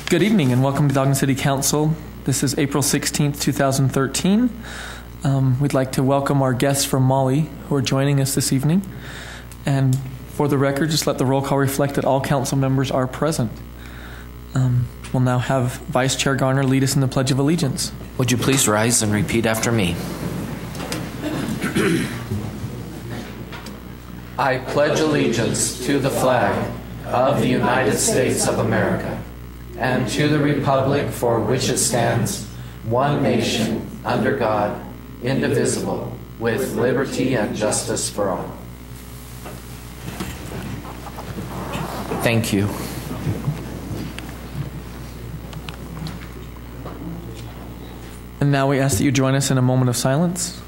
Good evening and welcome to the Ogden City Council. This is April 16th, 2013. We'd like to welcome our guests from Mali who are joining us this evening. And for the record, just let the roll call reflect that all council members are present. We'll now have Vice Chair Garner lead us in the Pledge of Allegiance. Would you please rise and repeat after me? I pledge allegiance to the flag of the United States of America and to the republic for which it stands, one nation, under God, indivisible, with liberty and justice for all. Thank you. And now we ask that you join us in a moment of silence.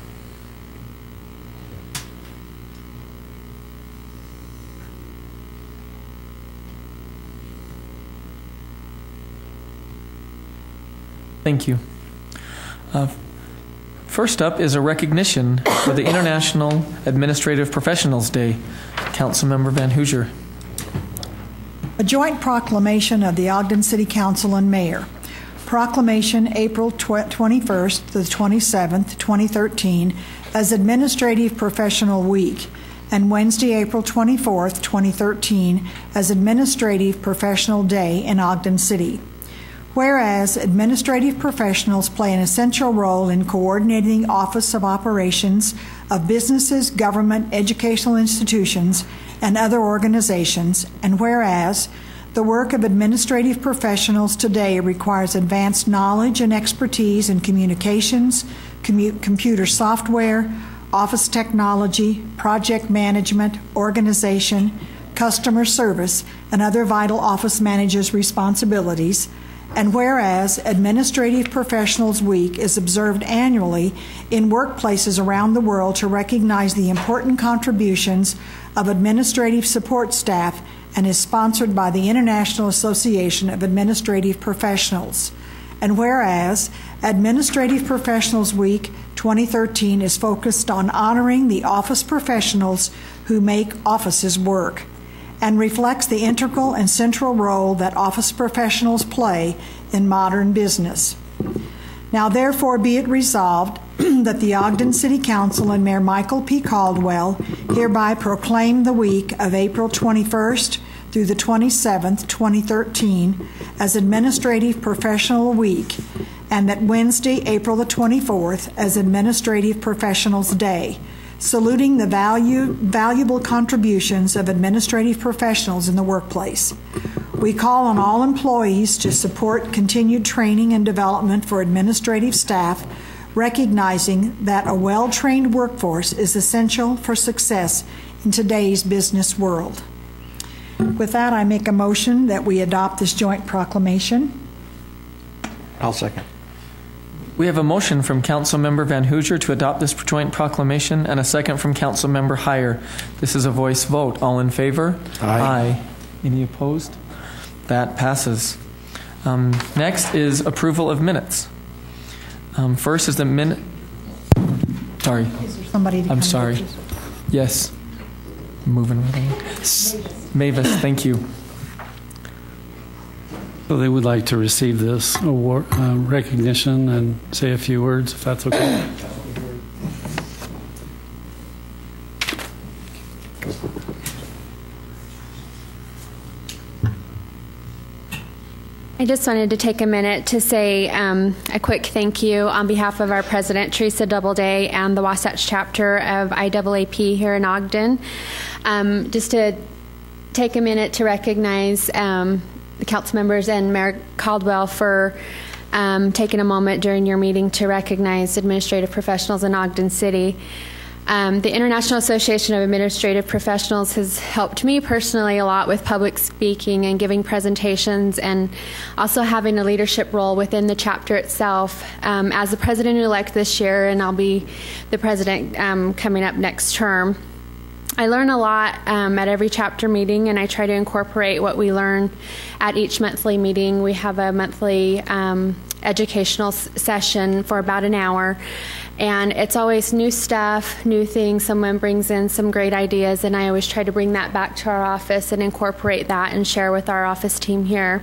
Thank you. First up is a recognition for the International Administrative Professionals Day. Councilmember Van Hoosier. A joint proclamation of the Ogden City Council and Mayor. Proclamation April 21st to the 27th, 2013 as Administrative Professional Week, and Wednesday, April 24th, 2013 as Administrative Professional Day in Ogden City. Whereas administrative professionals play an essential role in coordinating the office of operations of businesses, government, educational institutions, and other organizations, and whereas the work of administrative professionals today requires advanced knowledge and expertise in communications, computer software, office technology, project management, organization, customer service, and other vital office managers' responsibilities. And whereas Administrative Professionals Week is observed annually in workplaces around the world to recognize the important contributions of administrative support staff and is sponsored by the International Association of Administrative Professionals. And whereas Administrative Professionals Week 2013 is focused on honoring the office professionals who make offices work, and reflects the integral and central role that office professionals play in modern business. Now therefore be it resolved that the Ogden City Council and Mayor Michael P. Caldwell hereby proclaim the week of April 21st through the 27th, 2013 as Administrative Professional Week, and that Wednesday, April the 24th as Administrative Professionals Day, saluting the valuable contributions of administrative professionals in the workplace. We call on all employees to support continued training and development for administrative staff, recognizing that a well-trained workforce is essential for success in today's business world. With that, I make a motion that we adopt this joint proclamation. I'll second. We have a motion from Councilmember Van Hoosier to adopt this joint proclamation and a second from Councilmember Heyer. This is a voice vote. All in favor? Aye. Any opposed? That passes. Next is approval of minutes. First is the minute. Sorry. Is there somebody to I'm come sorry. back to? Yes. Moving right along. Mavis, thank you. So they would like to receive this award, recognition and say a few words, if that's okay. I just wanted to take a minute to say a quick thank you on behalf of our president, Teresa Doubleday, and the Wasatch chapter of IAAP here in Ogden. Just to take a minute to recognize the council members and Mayor Caldwell for taking a moment during your meeting to recognize administrative professionals in Ogden City. The International Association of Administrative Professionals has helped me personally a lot with public speaking and giving presentations, and also having a leadership role within the chapter itself. As the president-elect this year, and I'll be the president coming up next term, I learn a lot at every chapter meeting, and I try to incorporate what we learn at each monthly meeting. We have a monthly educational session for about an hour, and it's always new stuff, new things. Someone brings in some great ideas, and I always try to bring that back to our office and incorporate that and share with our office team here.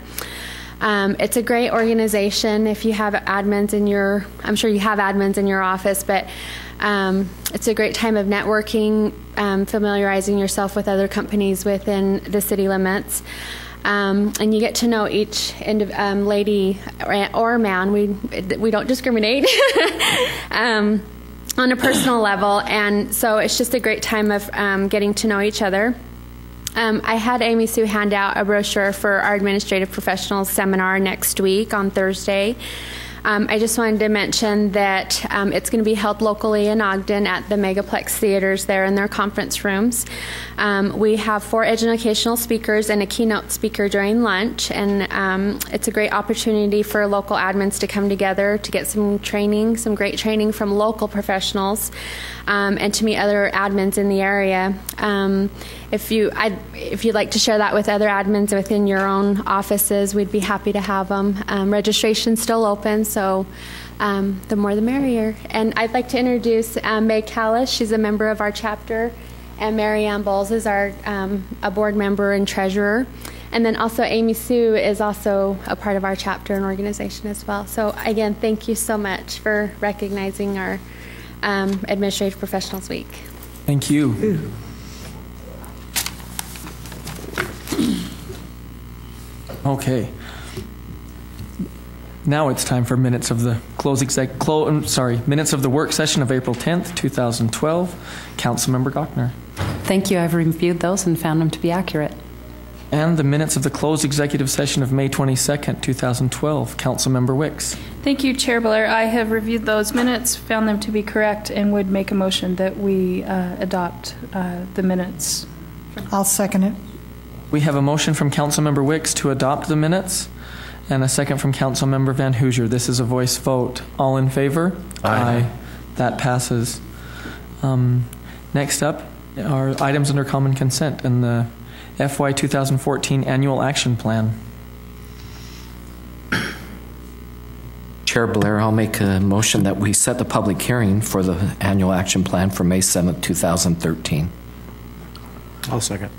It's a great organization. If you have admins in your, I'm sure you have admins in your office, but it's a great time of networking, familiarizing yourself with other companies within the city limits. And you get to know each lady or man. We don't discriminate on a personal level, and so it's just a great time of getting to know each other. I had Amy Sue hand out a brochure for our administrative professionals seminar next week on Thursday. I just wanted to mention that it's going to be held locally in Ogden at the Megaplex Theaters there in their conference rooms. We have 4 educational speakers and a keynote speaker during lunch, and it's a great opportunity for local admins to come together to get some training, some great training from local professionals, and to meet other admins in the area. If you'd like to share that with other admins within your own offices, we'd be happy to have them. Registration's still open, so the more the merrier. And I'd like to introduce Meg Callis. She's a member of our chapter, and Mary Ann Bowles is our a board member and treasurer. And then also Amy Sue is also a part of our chapter and organization as well. So again, thank you so much for recognizing our Administrative Professionals Week. Thank you. Okay. Now it's time for minutes of the minutes of the work session of April 10th, 2012. Councilmember Gochner. Thank you. I've reviewed those and found them to be accurate. And the minutes of the closed executive session of May 22nd, 2012. Councilmember Wicks. Thank you, Chair Blair. I have reviewed those minutes, found them to be correct, and would make a motion that we adopt the minutes. I'll second it. We have a motion from Councilmember Wicks to adopt the minutes, and a second from Councilmember Van Hoosier. This is a voice vote. All in favor? Aye. That passes. Next up are items under common consent and the FY 2014 Annual Action Plan. Chair Blair, I'll make a motion that we set the public hearing for the Annual Action Plan for May 7th, 2013. I'll second.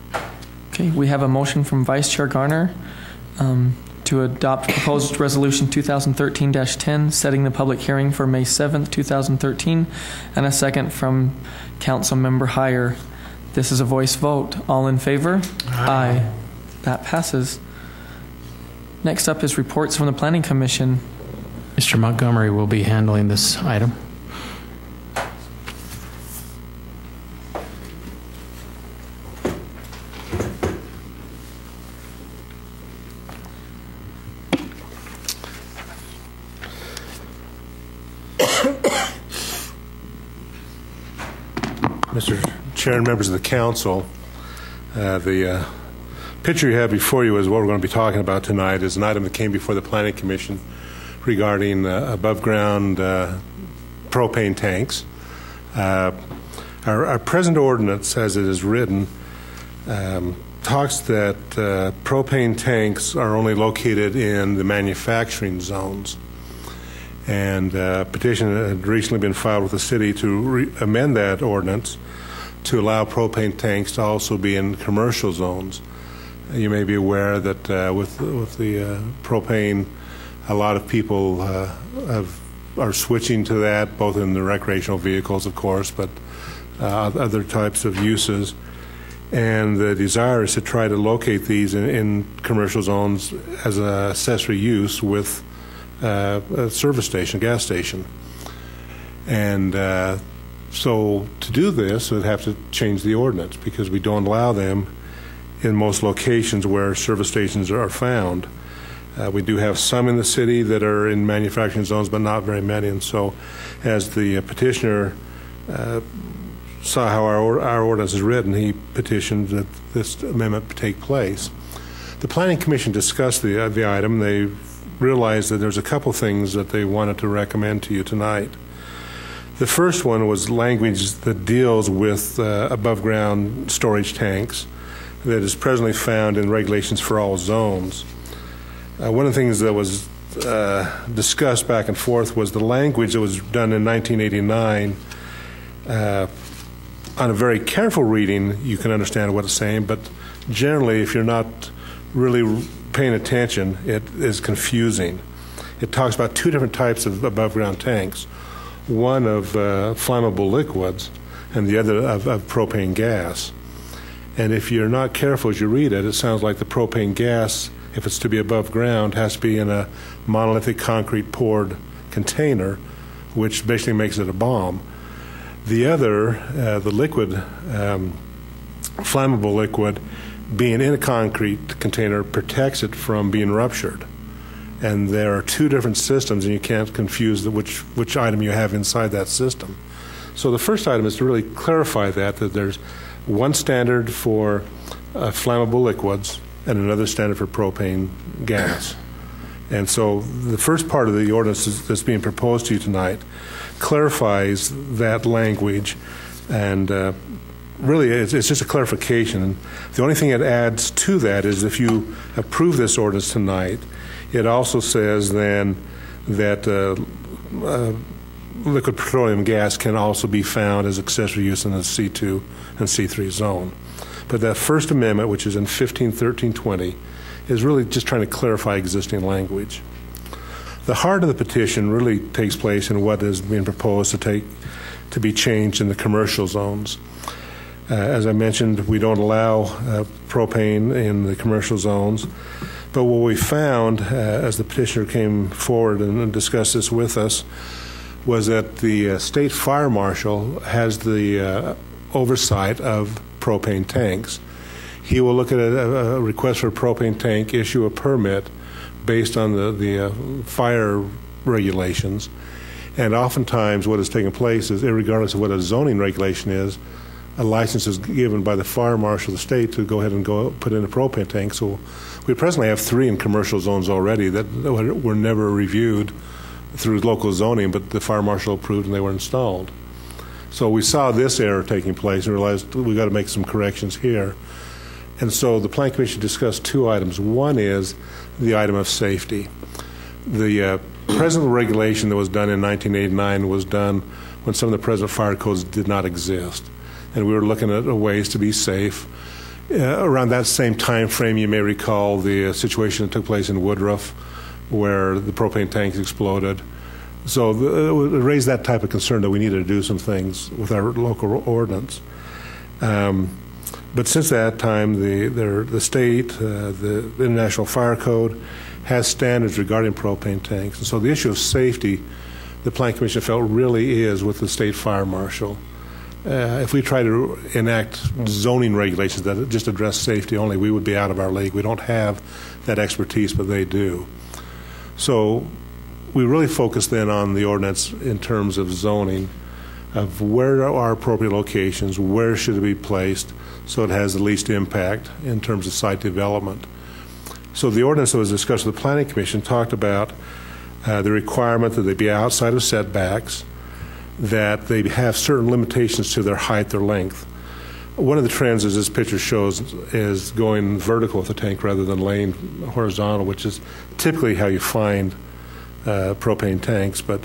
Okay, we have a motion from Vice Chair Garner to adopt proposed resolution 2013-10, setting the public hearing for May 7th, 2013, and a second from Councilmember Heyer. This is a voice vote. All in favor? Aye. That passes. Next up is reports from the Planning Commission. Mr. Montgomery will be handling this item. Mr. Chair and members of the council, the picture you have before you is what we're going to be talking about tonight. Is an item that came before the Planning Commission regarding above-ground propane tanks. Our present ordinance, as it is written, talks that propane tanks are only located in the manufacturing zones. And a petition had recently been filed with the city to amend that ordinance to allow propane tanks to also be in commercial zones. You may be aware that with the propane, a lot of people are switching to that, both in the recreational vehicles, of course, but other types of uses. And the desire is to try to locate these in commercial zones as an accessory use with a service station, gas station. And so to do this, we'd have to change the ordinance because we don't allow them in most locations where service stations are found. We do have some in the city that are in manufacturing zones, but not very many. And so as the petitioner saw how our ordinance is written, he petitioned that this amendment take place. The Planning Commission discussed the item. They realized that there's a couple things that they wanted to recommend to you tonight. The first one was language that deals with above-ground storage tanks that is presently found in regulations for all zones. One of the things that was discussed back and forth was the language that was done in 1989. On a very careful reading, you can understand what it's saying, but generally, if you're not really paying attention, it is confusing. It talks about two different types of above-ground tanks, one of flammable liquids and the other of propane gas. And if you're not careful as you read it, it sounds like the propane gas, if it's to be above ground, has to be in a monolithic concrete poured container, which basically makes it a bomb. The other, the liquid, flammable liquid, being in a concrete container protects it from being ruptured. And there are two different systems, and you can't confuse which item you have inside that system. So the first item is to really clarify that there's one standard for flammable liquids and another standard for propane gas. And so the first part of the ordinance that's being proposed to you tonight clarifies that language, and really it's just a clarification. The only thing it adds to that is if you approve this ordinance tonight, it also says then that liquid petroleum gas can also be found as accessory use in the C2 and C3 zone. But that First Amendment, which is in 151320, is really just trying to clarify existing language. The heart of the petition really takes place in what is being proposed to be changed in the commercial zones. As I mentioned, we don't allow propane in the commercial zones. But what we found, as the petitioner came forward and discussed this with us, was that the state fire marshal has the oversight of propane tanks. He will look at a request for a propane tank, issue a permit based on the fire regulations. And oftentimes what is taking place is, regardless of what a zoning regulation is, a license is given by the fire marshal of the state to go ahead and put in a propane tank. So we presently have 3 in commercial zones already that were never reviewed through local zoning, but the fire marshal approved and they were installed. So we saw this error taking place and realized we got to make some corrections here. And so the Plan Commission discussed 2 items. One is the item of safety. The present regulation that was done in 1989 was done when some of the present fire codes did not exist. And we were looking at ways to be safe. Around that same time frame, you may recall the situation that took place in Woodruff where the propane tanks exploded. So it raised that type of concern that we needed to do some things with our local ordinance. But since that time, the state, the International Fire Code, has standards regarding propane tanks. And so the issue of safety, the Plan Commission felt really is with the state fire marshal. If we try to enact zoning regulations that just address safety only, we would be out of our league. We don't have that expertise, but they do. So we really focus then on the ordinance in terms of zoning, of where are appropriate locations, where should it be placed, so it has the least impact in terms of site development. So the ordinance that was discussed with the Planning Commission talked about the requirement that they be outside of setbacks, that they have certain limitations to their height or length. One of the trends, as this picture shows, is going vertical with the tank rather than laying horizontal, which is typically how you find propane tanks. But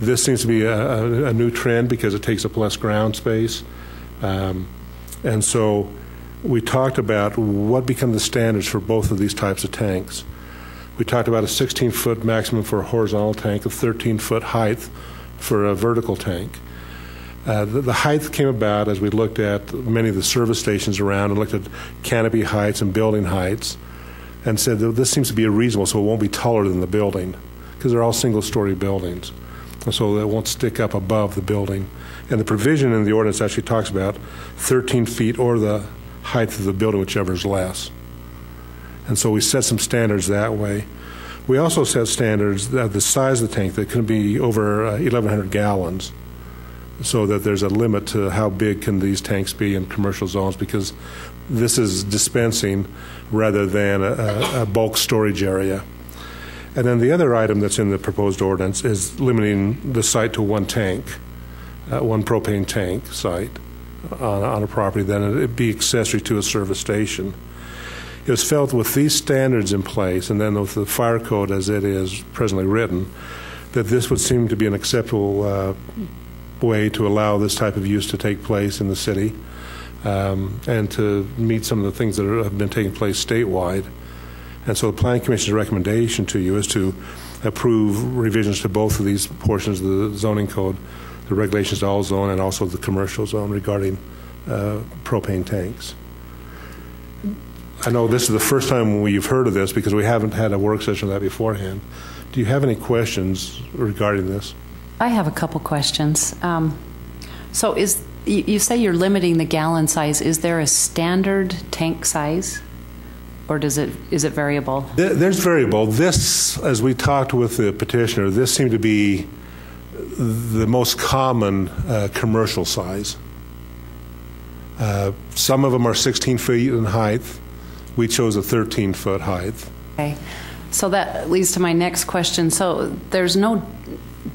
this seems to be a new trend because it takes up less ground space. And so we talked about what become the standards for both of these types of tanks. We talked about a 16-foot maximum for a horizontal tank, a 13-foot height for a vertical tank. The height came about as we looked at many of the service stations around and looked at canopy heights and building heights and said that this seems to be reasonable, so it won't be taller than the building because they're all single-story buildings. And so it won't stick up above the building. And the provision in the ordinance actually talks about 13 feet or the height of the building, whichever is less. And so we set some standards that way. We also set standards of the size of the tank that can be over 1,100 gallons, so that there's a limit to how big can these tanks be in commercial zones, because this is dispensing rather than a bulk storage area. And then the other item that's in the proposed ordinance is limiting the site to one tank, one propane tank site on a property, then it'd be accessory to a service station. It was felt with these standards in place, and then with the fire code as it is presently written, that this would seem to be an acceptable way to allow this type of use to take place in the city, and to meet some of the things that have been taking place statewide. And so the Planning Commission's recommendation to you is to approve revisions to both of these portions of the zoning code, the regulations to all zone and also the commercial zone regarding propane tanks. I know this is the first time we've heard of this because we haven't had a work session of that beforehand. Do you have any questions regarding this? I have a couple questions. So you say you're limiting the gallon size. Is there a standard tank size, or is it variable? There's variable. This, as we talked with the petitioner, this seemed to be the most common commercial size. Some of them are 16 feet in height. We chose a 13-foot height. Okay. So that leads to my next question. So there's no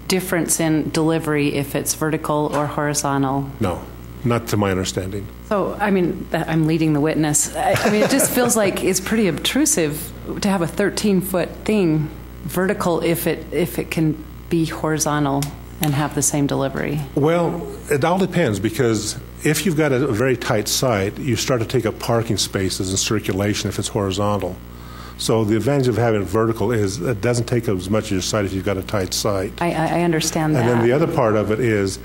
difference in delivery if it's vertical or horizontal? No, not to my understanding. So, I mean, I'm leading the witness. I mean, it just feels like it's pretty obtrusive to have a 13-foot thing vertical if it can be horizontal and have the same delivery. Well, it all depends, because if you've got a very tight site, you start to take up parking spaces and circulation if it's horizontal. So the advantage of having it vertical is it doesn't take up as much of your site if you've got a tight site. I understand that. And then the other part of it is,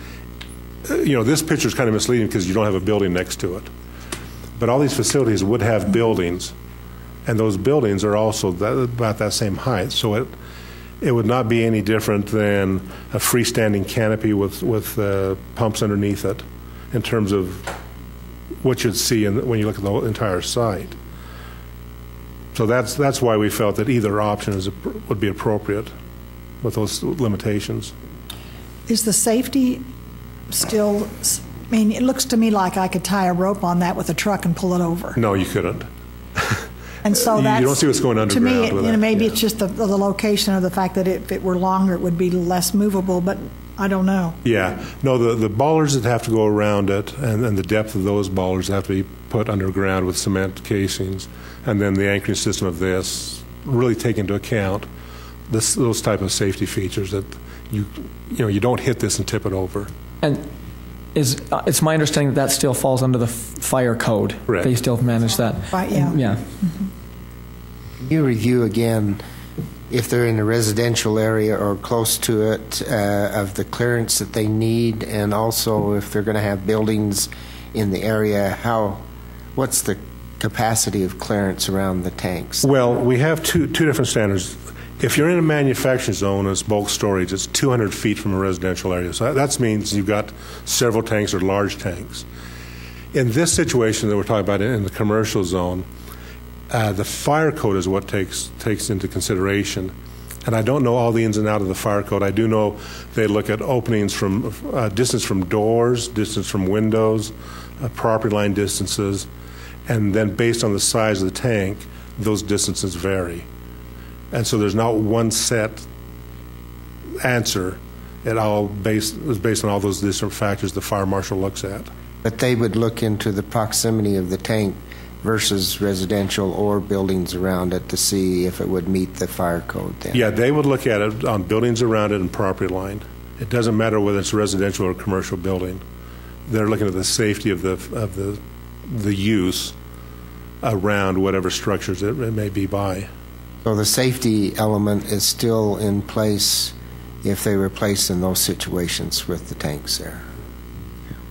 this picture is kind of misleading because you don't have a building next to it. But all these facilities would have buildings, and those buildings are also about that same height. So it would not be any different than a freestanding canopy with pumps underneath it in terms of what you'd see when you look at the whole entire site. So that's why we felt that either option would be appropriate with those limitations. Is the safety still, I mean, it looks to me like I could tie a rope on that with a truck and pull it over. No, you couldn't. And so that's, you don't see what's going underground. To me, maybe it's just the location of the fact that if it were longer, it would be less movable, but I don't know. Yeah. No, the ballers that have to go around it and the depth of those ballers have to be put underground with cement casings, and then the anchoring system of this really take into account those type of safety features that you don't hit this and tip it over. And it's my understanding that still falls under the fire code. Correct. They still manage that. Right, yeah. Yeah. Mm-hmm. You review again, if they're in a residential area or close to it, of the clearance that they need, and also if they're going to have buildings in the area, what's the capacity of clearance around the tanks? Well, we have two different standards. If you're in a manufacturing zone as bulk storage, it's 200 feet from a residential area. So that means you've got several tanks or large tanks. In this situation that we're talking about in the commercial zone, the fire code is what takes into consideration. And I don't know all the ins and outs of the fire code. I do know they look at openings from distance from doors, distance from windows, property line distances, and then based on the size of the tank, those distances vary. And so there's not one set answer. It all is based on all those different factors the fire marshal looks at. But they would look into the proximity of the tank versus residential or buildings around it to see if it would meet the fire code then. Yeah, they would look at it on buildings around it and property line. It doesn't matter whether it's a residential or commercial building. They're looking at the safety of the use around whatever structures it may be by. So the safety element is still in place if they were placed in those situations with the tanks there.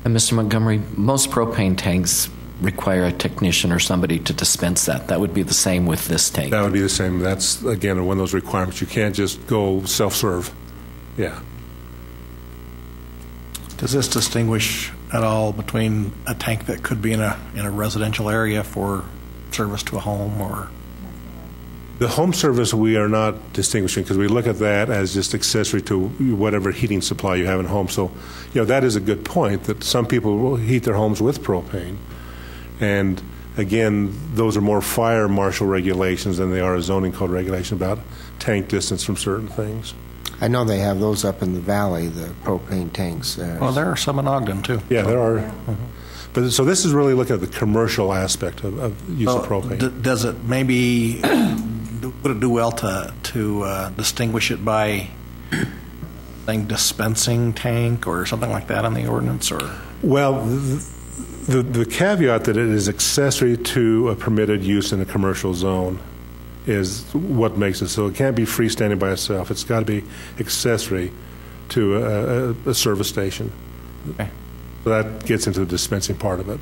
And Mr. Montgomery, most propane tanks require a technician or somebody to dispense that. That would be the same with this tank. That would be the same. That's, again, one of those requirements. You can't just go self-serve. Yeah. Does this distinguish at all between a tank that could be in a residential area for service to a home or? The home service we are not distinguishing because we look at that as just accessory to whatever heating supply you have in home. So, that is a good point that some people will heat their homes with propane. And again, those are more fire marshal regulations than they are a zoning code regulation about tank distance from certain things. I know they have those up in the valley, the propane tanks there. Well, there are some in Ogden, too. Yeah, there are. Mm-hmm. But so this is really looking at the commercial aspect of use of propane. Does it maybe, would it do well to distinguish it by saying dispensing tank or something like that in the ordinance? Or? Well, the caveat that it is accessory to a permitted use in a commercial zone is what makes it. So it can't be freestanding by itself. It's got to be accessory to a service station. Okay. So that gets into the dispensing part of it.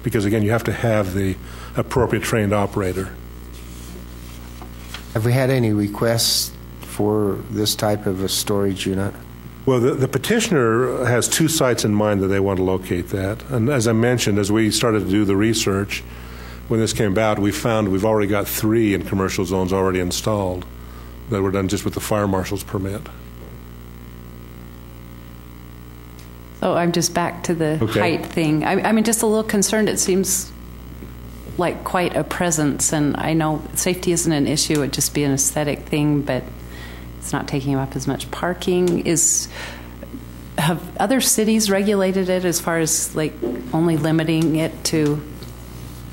Because, again, you have to have the appropriate trained operator. Have we had any requests for this type of a storage unit? Well, the petitioner has 2 sites in mind that they want to locate that. And as I mentioned, as we started to do the research, when this came about, we found we've already got 3 in commercial zones already installed that were done just with the fire marshal's permit. So I'm just back to the height thing. I mean, just a little concerned. It seems like quite a presence, and I know safety isn't an issue. It'd just be an aesthetic thing, but it's not taking up as much parking. Have other cities regulated it as far as like only limiting it to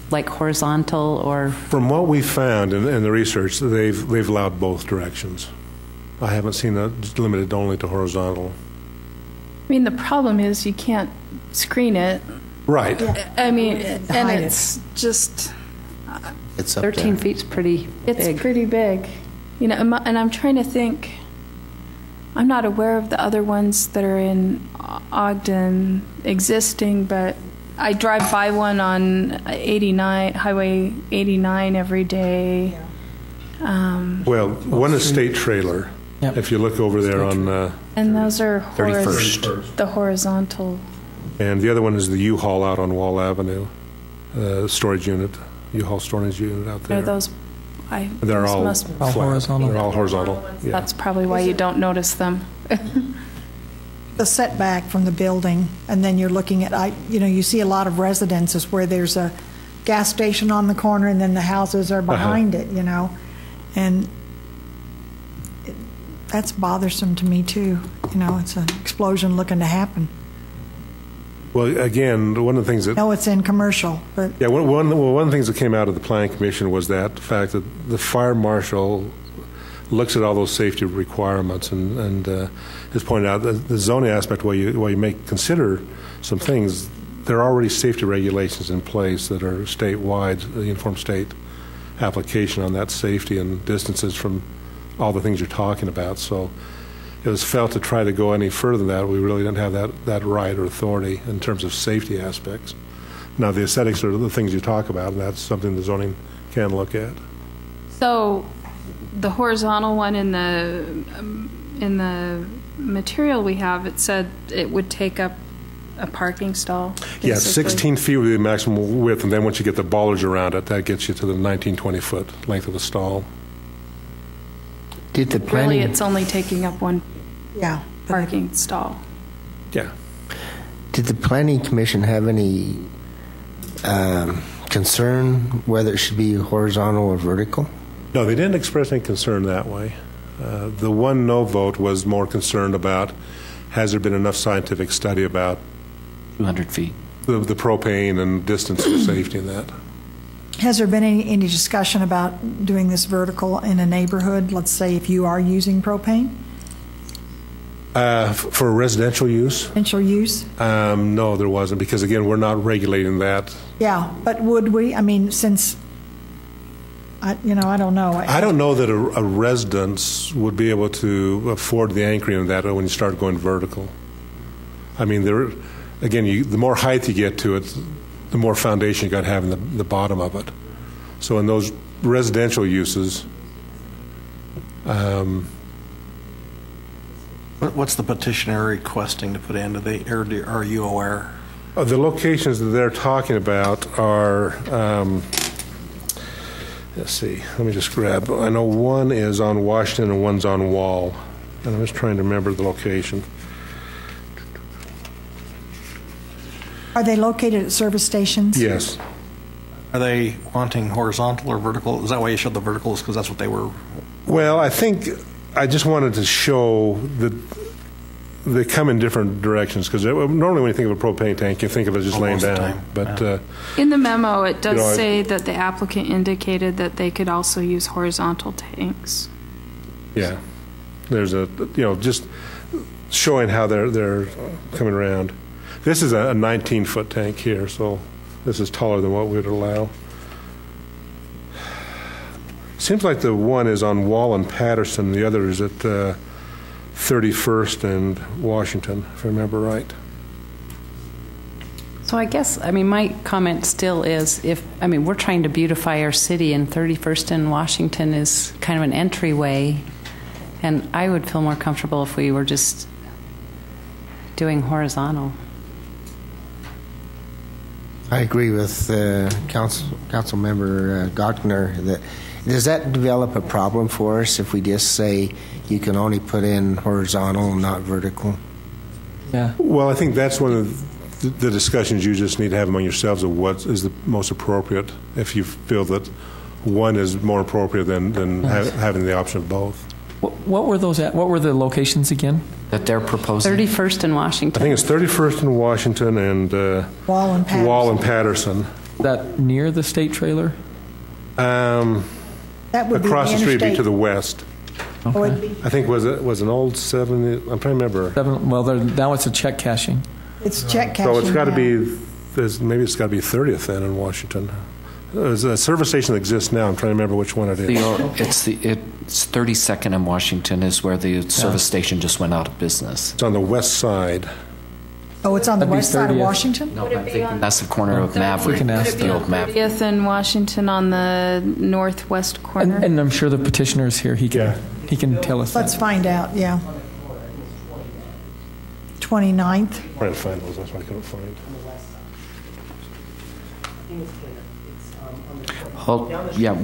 like horizontal or? From what we found in the research, they've allowed both directions. I haven't seen that limited only to horizontal. I mean, the problem is you can't screen it. Right. Yeah. I mean, and it's just... It's up 13 there. feet's pretty big. It's pretty big. You know, and I'm trying to think... I'm not aware of the other ones that are in Ogden existing, but I drive by one on Highway 89 every day. Well, one is state trailer. Yep. If you look over there on... And those are 31st. the horizontal. And the other one is the U-Haul out on Wall Avenue, storage unit, U-Haul storage unit out there. Are those... They're those all must- flat. horizontal. They're all horizontal. Yeah. That's probably why you don't notice them. The setback from the building, and then you're looking at, you see a lot of residences where there's a gas station on the corner and then the houses are behind it, and that's bothersome to me too. It's an explosion looking to happen. Well, again, one of the things that... No, it's in commercial, but... Yeah, one of the things that came out of the Planning Commission was that fact that the fire marshal looks at all those safety requirements and has pointed out that the zoning aspect, while you may consider some things, there are already safety regulations in place that are statewide, the uniform state application on that safety and distances from all the things you're talking about. So it was felt to try to go any further than that. We really didn't have that right or authority in terms of safety aspects. Now, the aesthetics are the things you talk about, and that's something the zoning can look at. So the horizontal one in the material we have, it said it would take up a parking stall. Yeah, basically. 16 feet would be the maximum width, and then once you get the bollards around it, that gets you to the 19, 20-foot length of the stall. Did the planning... Really, it's only taking up one Yeah. parking stall. Yeah. Did the Planning Commission have any concern whether it should be horizontal or vertical? No, they didn't express any concern that way. The one no vote was more concerned about, has there been enough scientific study about 200 feet. the propane and distance of safety and that? Has there been any discussion about doing this vertical in a neighborhood, let's say if you are using propane? For residential use? Residential use? No, there wasn't, because again, we're not regulating that. Yeah, but would we? I mean, since, I don't know. I don't know that a residence would be able to afford the anchoring of that when you start going vertical. I mean, the more height you get to it, the more foundation you got to have in the bottom of it. So in those residential uses, What's the petitioner requesting to put into are you aware? the locations that they're talking about are, let's see, let me just grab, I know one is on Washington and one's on Wall, and I'm just trying to remember the location. Are they located at service stations? Yes. Are they wanting horizontal or vertical? Is that why you showed the verticals? Because that's what they were. Well, I think I just wanted to show that they come in different directions, because normally when you think of a propane tank, you think of it just laying Most of the down. time, But In the memo, it does know, say that the applicant indicated that they could also use horizontal tanks. yeah, there's just showing how they're coming around. This is a 19-foot tank here, so this is taller than what we would allow. Seems like the one is on Wall and Patterson. The other is at 31st and Washington, if I remember right. So I guess, my comment still is we're trying to beautify our city, and 31st and Washington is kind of an entryway, and I would feel more comfortable if we were just doing horizontal. I agree with Council Member Gochner. Does that develop a problem for us if we just say you can only put in horizontal and not vertical? Yeah. Well, I think that's one of the discussions you just need to have among yourselves of what is the most appropriate, if you feel that one is more appropriate than having the option of both. What were those at? What were the locations again that they're proposing? 31st in Washington. I think it's 31st in Washington and Wall and Patterson. That near the state trailer? That would across be the street, be to the west. Okay. I think was an old 70. I'm trying to remember. Now it's a check cashing. It's check cashing. So it's got to be. Maybe it's got to be 30th then in Washington. There's a service station that exists now. I'm trying to remember which one it is. It's 32nd in Washington is where the service station just went out of business. It's on the west side. Oh, it's on the That'd be west side of 30th. Washington? No, I'm thinking that's the corner of Maverick. Would it The old Maverick. 30th in Washington on the northwest corner. And I'm sure the petitioner is here. He can tell us. Let's find out, yeah. 29th. I'm trying to find those. That's what I couldn't find.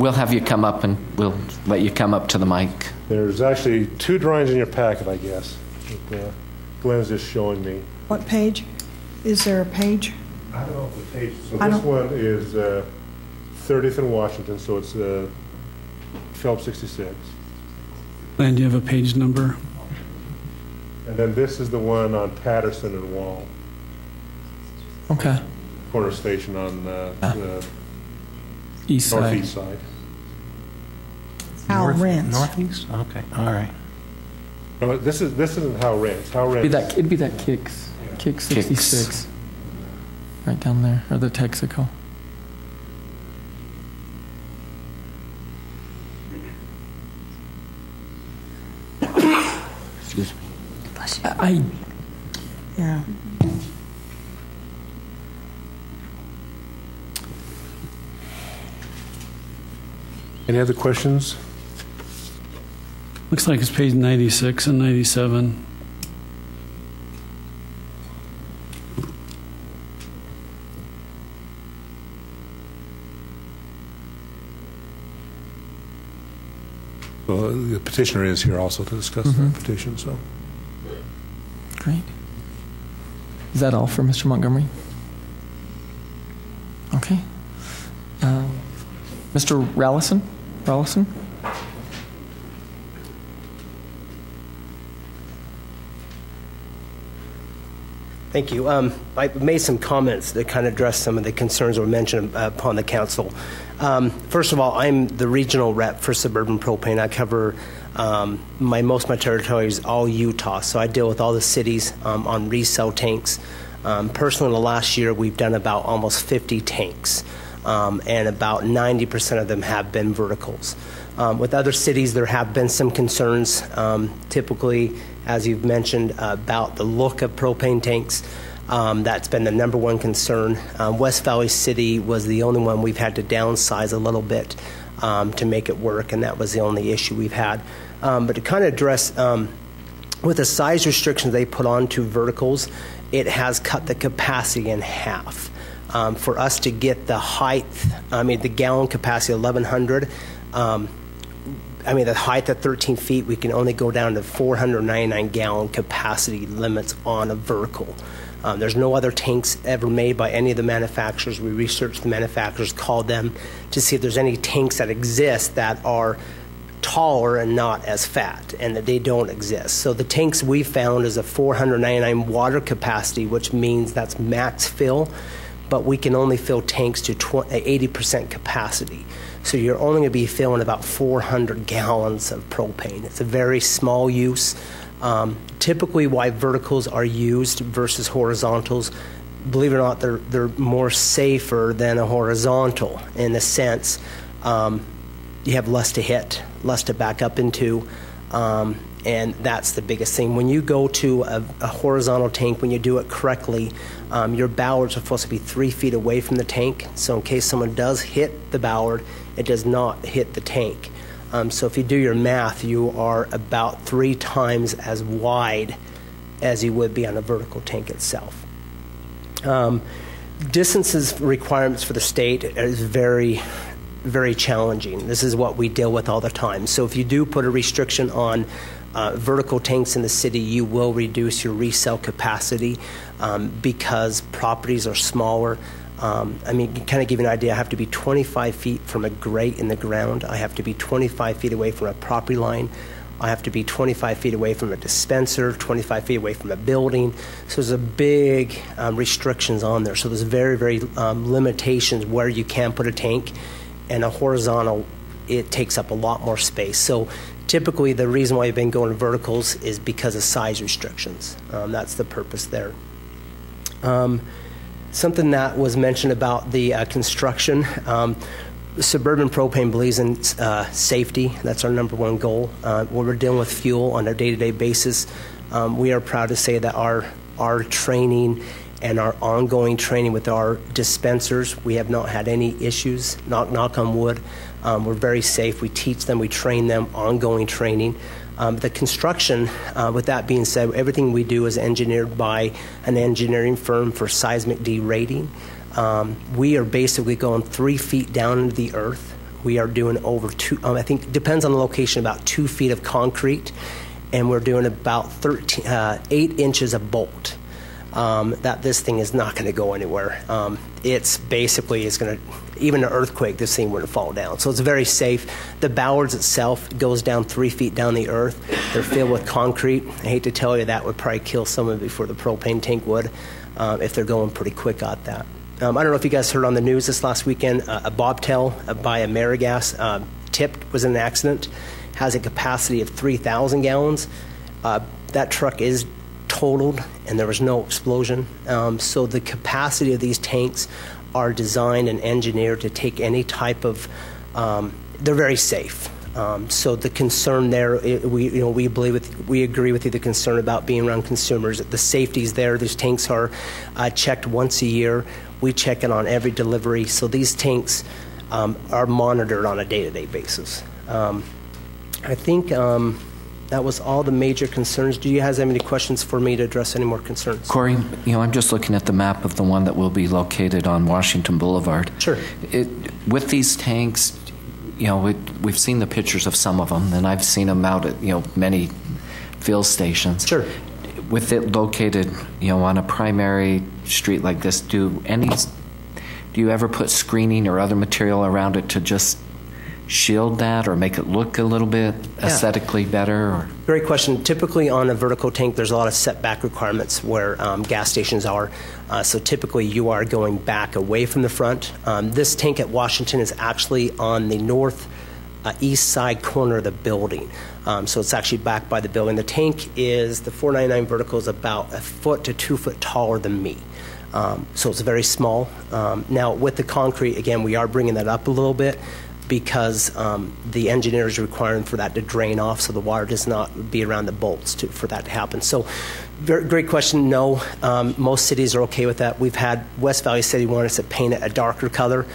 We'll have you come up and we'll let you come up to the mic. There's actually 2 drawings in your packet, I guess. Glenn's just showing me. What page? Is there a page? I don't know if the page. So this one is 30th in Washington, so it's Phelps 66. And do you have a page number? And then this is the one on Patterson and Wall. Okay. Corner station on the East side. northeast side. Hal Rents. Northeast? Okay, all right. No, this isn't Hal Rents. Hal Rents. It'd be that Kicks 66, right down there, or the Texaco. Excuse me. Yeah. Any other questions? Looks like it's page 96 and 97. Well, the petitioner is here also to discuss the petition. So, Great. Is that all for Mr. Montgomery? Okay. Mr. Rallison? Thank you. I made some comments that kind of address some of the concerns that were mentioned upon the council. First of all, I'm the regional rep for Suburban Propane. I cover most of my territory is all Utah, so I deal with all the cities on resale tanks. Personally, in the last year, we've done about almost 50 tanks, and about 90% of them have been verticals. With other cities, there have been some concerns, typically, as you've mentioned, about the look of propane tanks. That's been the number one concern. West Valley City was the only one we've had to downsize a little bit to make it work, and that was the only issue we've had. But to kind of address, with the size restrictions they put on to verticals, it has cut the capacity in half. For us to get the height, the gallon capacity, 1,100, the height at 13 feet, we can only go down to 499 gallon capacity limits on a vertical. There's no other tanks ever made by any of the manufacturers. We researched the manufacturers, called them to see if there's any tanks that exist that are taller and not as fat, and that they don't exist. So the tanks we found is a 499 water capacity, which means that's max fill, but we can only fill tanks to 80% capacity. So you're only going to be filling about 400 gallons of propane. It's a very small use. Typically, why verticals are used versus horizontals, believe it or not, they're more safer than a horizontal in a sense. you have less to hit, less to back up into, and that's the biggest thing. When you go to a horizontal tank, when you do it correctly, your bowards are supposed to be 3 feet away from the tank, so in case someone does hit the boward, it does not hit the tank. So if you do your math, you are about 3 times as wide as you would be on a vertical tank itself. Distances requirements for the state is very, very challenging. This is what we deal with all the time. So if you do put a restriction on vertical tanks in the city, you will reduce your resale capacity because properties are smaller. I mean, to kind of give you an idea, I have to be 25 feet from a grate in the ground. I have to be 25 feet away from a property line. I have to be 25 feet away from a dispenser, 25 feet away from a building. So there's a big restrictions on there. So there's very, very limitations where you can put a tank. And a horizontal, it takes up a lot more space. So typically the reason why you've been going to verticals is because of size restrictions. That's the purpose there. Something that was mentioned about the construction, Suburban Propane believes in safety. That's our number one goal. When we're dealing with fuel on a day-to-day basis, we are proud to say that our training and our ongoing training with our dispensers, we have not had any issues, knock on wood. We're very safe. We teach them, we train them, ongoing training. The construction, with that being said, everything we do is engineered by an engineering firm for seismic derating. We are basically going 3 feet down into the earth. We are doing over I think, depends on the location, about 2 feet of concrete, and we're doing about 8 inches of bolt. That this thing is not going to go anywhere. It's basically, it's going to, even an earthquake, this thing wouldn't fall down. So it's very safe. The bowards itself goes down 3 feet down the earth. They're filled with concrete. I hate to tell you, that would probably kill someone before the propane tank would, if they're going pretty quick at that. I don't know if you guys heard on the news this last weekend, a bobtail by AmeriGas tipped, was in an accident, has a capacity of 3,000 gallons. That truck is totaled and there was no explosion. So the capacity of these tanks are designed and engineered to take any type of, they're very safe. So the concern there, we agree with you, the concern about being around consumers. The safety's there. These tanks are checked once a year. We check it on every delivery. So these tanks are monitored on a day-to-day basis. I think that was all the major concerns. Do you guys have any questions for me to address any more concerns? Corey, I'm just looking at the map of the one that will be located on Washington Boulevard. Sure. With these tanks, we've seen the pictures of some of them, and I've seen them out at, many fill stations. Sure. With it located, on a primary street like this, do you ever put screening or other material around it to just shield that or make it look a little bit aesthetically better? Or? Great question. Typically on a vertical tank, there's a lot of setback requirements where gas stations are. So typically you are going back away from the front. This tank at Washington is actually on the east side corner of the building. So it's actually back by the building. The tank is, the 499 vertical is about 1 foot to 2 foot taller than me. So it's very small. Now with the concrete, again, we are bringing that up a little bit because the engineer is requiring for that to drain off so the water does not be around the bolts for that to happen. So great question. No, most cities are okay with that. We've had West Valley City want us to paint it a darker color.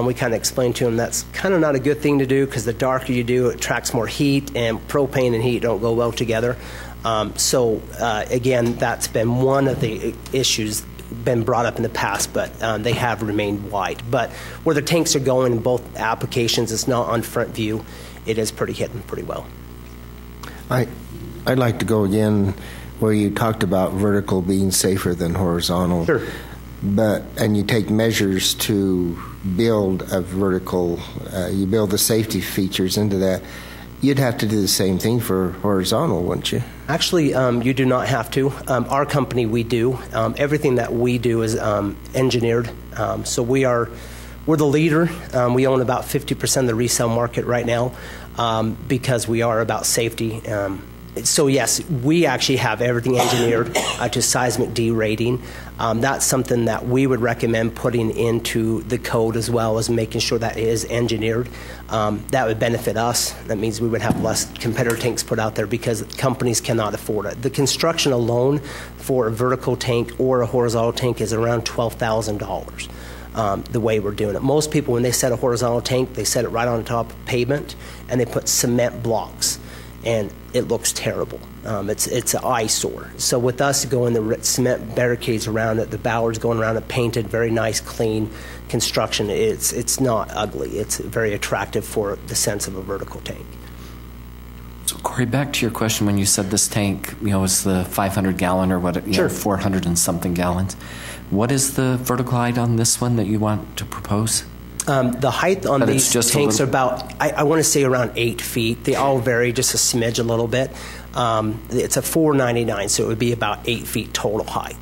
We kind of explained to them that's kind of not a good thing to do because the darker you do, it attracts more heat, and propane and heat don't go well together. Again, that's been one of the issues been brought up in the past, but they have remained white. But where the tanks are going in both applications, it's not on front view. It is hitting pretty well. I'd like to go again where you talked about vertical being safer than horizontal. Sure. And you take measures to build a vertical, you build the safety features into that. You'd have to do the same thing for horizontal, wouldn't you? Actually, you do not have to. Our company, we do. Everything that we do is engineered. So we're the leader. We own about 50% of the resale market right now because we are about safety. So yes, we actually have everything engineered to seismic D rating. That's something that we would recommend putting into the code, as well as making sure that it is engineered. That would benefit us. That means we would have less competitor tanks put out there because companies cannot afford it. The construction alone for a vertical tank or a horizontal tank is around $12,000. The way we're doing it. Most people, when they set a horizontal tank, they set it right on top of pavement, and they put cement blocks, and it looks terrible. It's an eyesore. So with us going the cement barricades around it, the bollards going around it, painted, very nice, clean construction. It's not ugly. It's very attractive for the sense of a vertical tank. So Corey, back to your question when you said this tank, is the 500 gallon or what? Sure. 400 and something gallons. What is the vertical height on this one that you want to propose? The height on these tanks are about, I want to say around 8 feet. They all vary just a smidge a little bit. It's a 499, so it would be about 8 feet total height.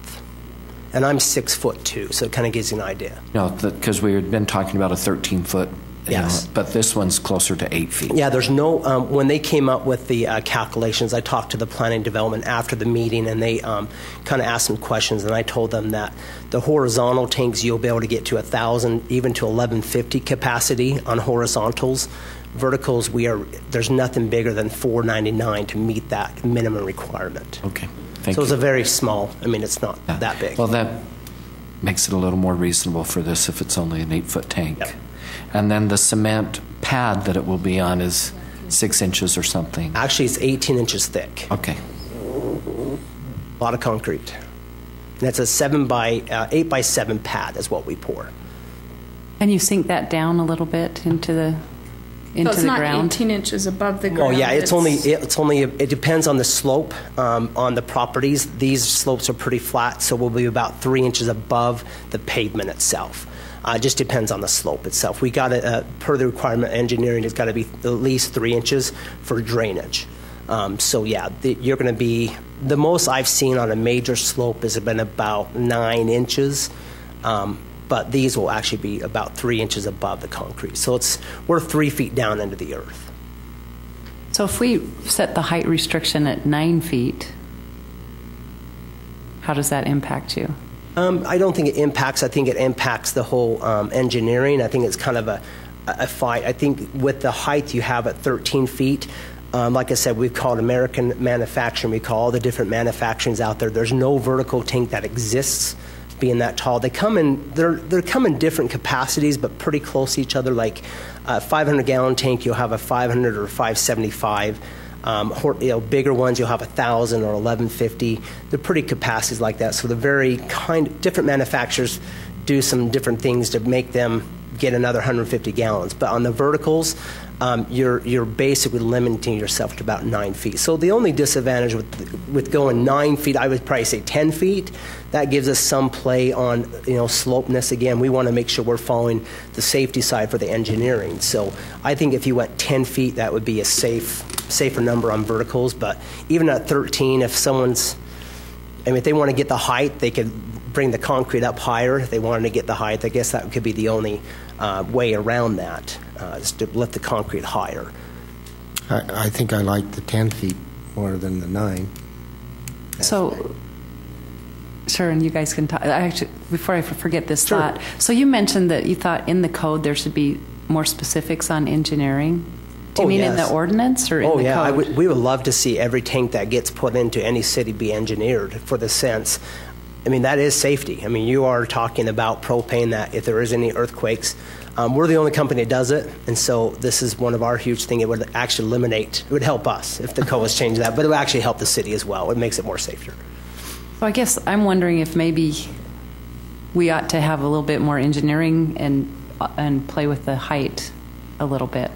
And I'm 6'2", so it kind of gives you an idea. No, because we had been talking about a 13-foot. Yes. But this one's closer to 8 feet. Yeah, there's no, when they came up with the calculations, I talked to the planning development after the meeting, and they kind of asked some questions, and I told them that the horizontal tanks, you'll be able to get to 1,000, even to 1,150 capacity on horizontals. Verticals, there's nothing bigger than 499 to meet that minimum requirement. Okay, thank you. So you. it's a very small, it's not that big. Well, that makes it a little more reasonable for this if it's only an 8-foot tank. Yep. And then the cement pad that it will be on is 6 inches or something. Actually, it's 18 inches thick. Okay. A lot of concrete. And that's a 8 by 7 pad is what we pour. And you sink that down a little bit into the ground? So it's not 18 inches above the ground? Oh, yeah. It depends on the slope on the properties. These slopes are pretty flat, so we'll be about 3 inches above the pavement itself. It just depends on the slope itself. We got per the requirement engineering, it's got to be at least 3 inches for drainage. So yeah, you're going to be, the most I've seen on a major slope has been about 9 inches, but these will actually be about 3 inches above the concrete. So we're 3 feet down into the earth. So if we set the height restriction at 9 feet, how does that impact you? I don't think it impacts. I think it impacts the whole engineering. I think it's kind of a fight. I think with the height you have at 13 feet, like I said, we've called American manufacturing. We call all the different manufacturings out there. There's no vertical tank that exists being that tall. They come in. They come in different capacities, but pretty close to each other. Like a 500-gallon tank, you'll have a 500 or 575. Bigger ones, you'll have 1,000 or 1,150. They're pretty capacities like that. So they're very different manufacturers do some different things to make them get another 150 gallons. But on the verticals, you're basically limiting yourself to about 9 feet. So the only disadvantage with going 9 feet, I would probably say 10 feet. That gives us some play on slopeness. Again, we want to make sure we're following the safety side for the engineering. So I think if you went 10 feet, that would be a safer number on verticals. But even at 13, if if they want to get the height, they could bring the concrete up higher. If they wanted to get the height, I guess that could be the only way around that, is to lift the concrete higher. I think I like the 10 feet more than the 9. So, sure, and you guys can talk. Before I forget this thought, so you mentioned that you thought in the code there should be more specifics on engineering. Do you mean in the ordinance or in the code? We would love to see every tank that gets put into any city be engineered for the sense. That is safety. You are talking about propane that if there is any earthquakes, we're the only company that does it, and so this is one of our huge things. It would actually eliminate, it would help us if the code was changed that, but it would actually help the city as well. It makes it more safer. So I guess I'm wondering if maybe we ought to have a little bit more engineering and play with the height a little bit.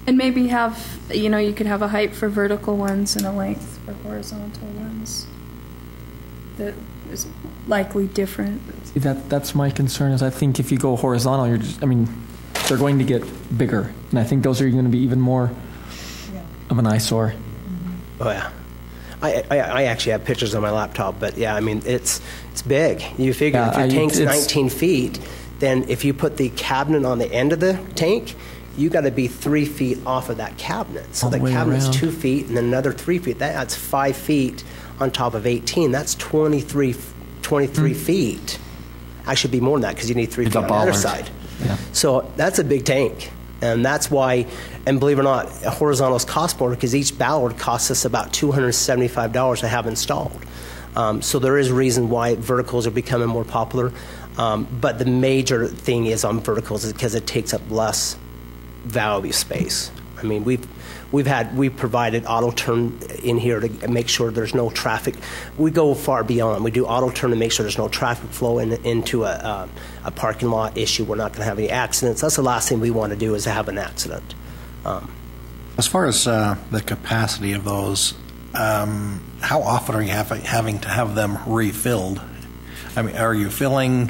And maybe have, you could have a height for vertical ones and a length for horizontal ones. That is likely different. See, that's my concern. Is I think if you go horizontal, they're going to get bigger, and I think those are going to be even more of an eyesore. Oh yeah, I actually have pictures on my laptop, but yeah, it's big. You figure if your tank's 19 feet, then if you put the cabinet on the end of the tank, you got to be 3 feet off of that cabinet. So All the the way cabinet's around. 2 feet and then another 3 feet. That's 5 feet on top of 18. That's 23 feet. Actually, be more than that because you need 3 feet on the other side. Yeah. So that's a big tank. And that's why, and believe it or not, horizontals cost more because each ballard costs us about $275 to have installed. So there is a reason why verticals are becoming more popular. But the major thing is on verticals is because it takes up less value space. I mean, we've provided auto turn in here to make sure there's no traffic. We go far beyond. We do auto turn to make sure there's no traffic flow into a parking lot issue. We're not going to have any accidents. That's the last thing we want to do is to have an accident. As far as the capacity of those, how often are you having to have them refilled? I mean, are you filling,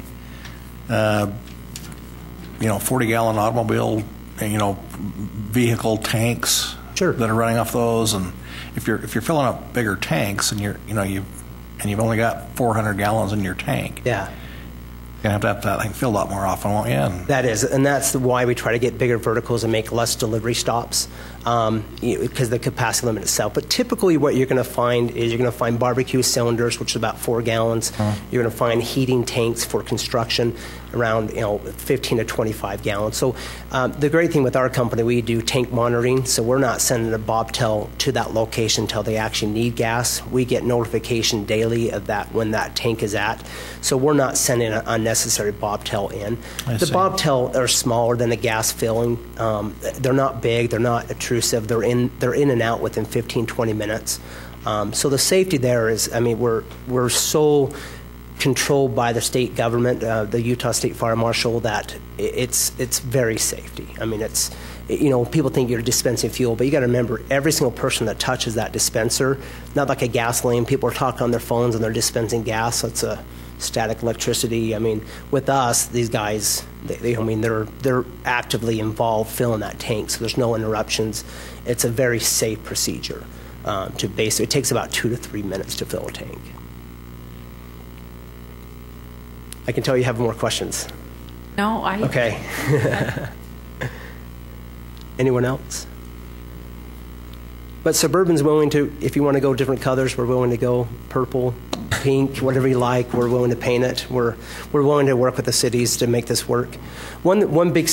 40-gallon automobile, vehicle tanks that are running off those? And if you're filling up bigger tanks and you've only got 400 gallons in your tank, yeah, you're going to have that thing filled up more often, won't you? And that's why we try to get bigger verticals and make less delivery stops because the capacity limit itself. But typically what you're going to find is you're going to find barbecue cylinders, which is about 4 gallons. You're going to find heating tanks for construction around 15 to 25 gallons. So the great thing with our company, we do tank monitoring. So we're not sending a bobtail to that location until they actually need gas. We get notification daily of that when that tank is at. So we're not sending an unnecessary bobtail in. The bobtail are smaller than the gas filling. They're not big. They're not intrusive. They're in and out within 15, 20 minutes. So the safety there is, I mean, we're so controlled by the state government, the Utah State Fire Marshal, that it's very safety. I mean, it's, people think you're dispensing fuel, but you got to remember every single person that touches that dispenser, not like a gasoline. People are talking on their phones and they're dispensing gas. So it's a static electricity. I mean, with us, these guys, they're actively involved filling that tank, so there's no interruptions. It's a very safe procedure. It takes about 2 to 3 minutes to fill a tank. I can tell you have more questions. No, Okay. Anyone else? But Suburban's willing to, if you want to go different colors, we're willing to go purple, pink, whatever you like. We're willing to paint it. We're willing to work with the cities to make this work. One big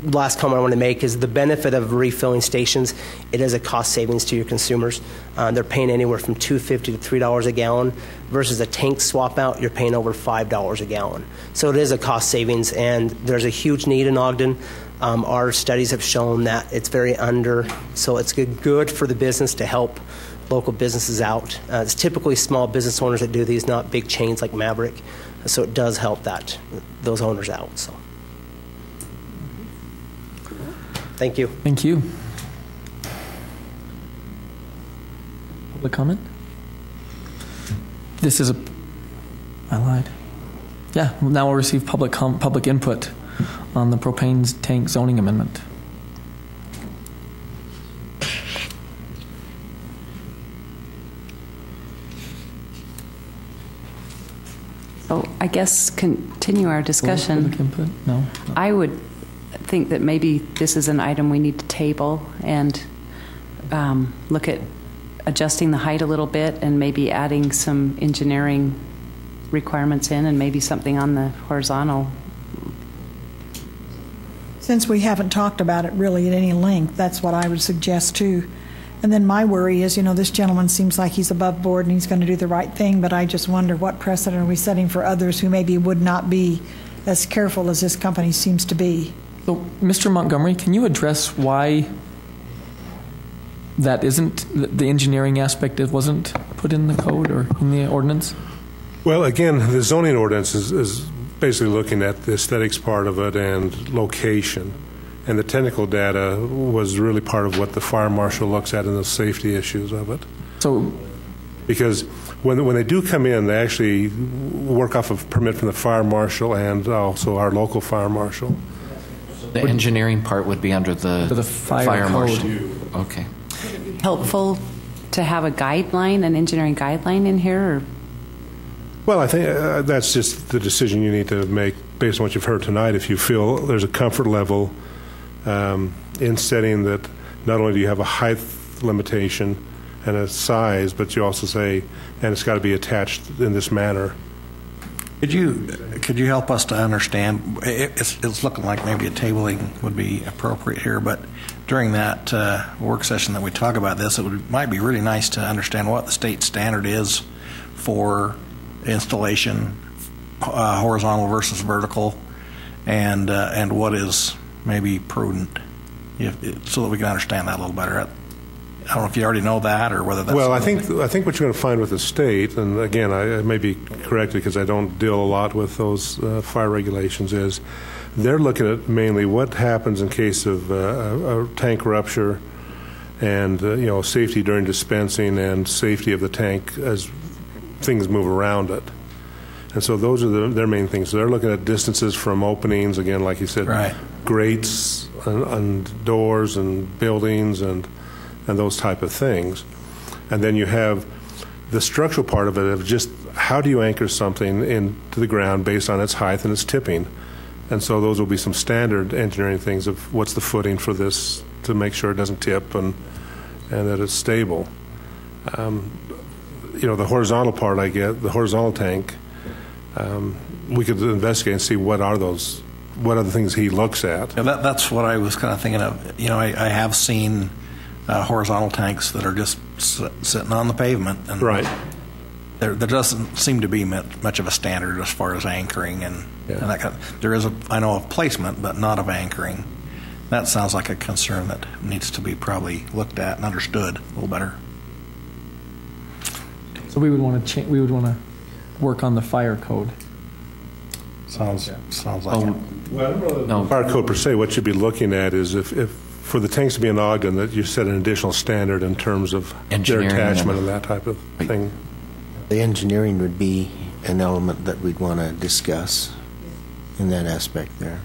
last comment I want to make is the benefit of refilling stations. It is a cost savings to your consumers. They're paying anywhere from $2.50 to $3 a gallon versus a tank swap out. You're paying over $5 a gallon. So it is a cost savings, and there's a huge need in Ogden. Our studies have shown that it's very under, so it's good for the business to help local businesses out. It's typically small business owners that do these, not big chains like Maverick. So it does help those owners out. So, thank you. Thank you. Public comment? I lied. Yeah, now we'll receive public input on the propane tank zoning amendment. So I guess continue our discussion. Public input? No. I would think that maybe this is an item we need to table and look at adjusting the height a little bit and maybe adding some engineering requirements in and maybe something on the horizontal. Since we haven't talked about it really at any length, that's what I would suggest too. And then my worry is, this gentleman seems like he's above board and he's going to do the right thing, but I just wonder what precedent are we setting for others who maybe would not be as careful as this company seems to be. So, Mr. Montgomery, can you address why that isn't, the engineering aspect wasn't put in the code or in the ordinance? Well, again, the zoning ordinance is basically looking at the aesthetics part of it and location. And the technical data was really part of what the fire marshal looks at in the safety issues of it. So, because when they do come in, they actually work off of permit from the fire marshal and also our local fire marshal. The engineering part would be under the fire marshal. Okay. Helpful to have a guideline, an engineering guideline in here? Or? Well, I think that's just the decision you need to make based on what you've heard tonight. If you feel there's a comfort level in setting that not only do you have a height limitation and a size, but you also say, and it's got to be attached in this manner. Could you help us to understand? It's looking like maybe a tabling would be appropriate here, but during that work session that we talk about this, might be really nice to understand what the state standard is for installation, horizontal versus vertical, and what is maybe prudent, so that we can understand that a little better. I don't know if you already know that or whether that's... Well, I think what you're going to find with the state, and again, I may be corrected because I don't deal a lot with those fire regulations, is they're looking at mainly what happens in case of a tank rupture and safety during dispensing and safety of the tank as things move around it. And so those are their main things. So they're looking at distances from openings, again, like you said, right, grates and doors and buildings and those type of things. And then you have the structural part of it of just how do you anchor something into the ground based on its height and its tipping. And so those will be some standard engineering things of what's the footing for this to make sure it doesn't tip and that it's stable. The horizontal part I get, the horizontal tank, we could investigate and see what are the things he looks at. Yeah, that's what I was kind of thinking of. I have seen horizontal tanks that are just sitting on the pavement. And right. There doesn't seem to be much of a standard as far as anchoring and that kind of, there is I know of placement, but not of anchoring. That sounds like a concern that needs to be probably looked at and understood a little better. So we would want to work on the fire code. Sounds like well, I don't know the fire code per se. What you'd be looking at is if for the tanks to be in Ogden, that you set an additional standard in terms of their attachment and that type of thing. The engineering would be an element that we'd want to discuss in that aspect there.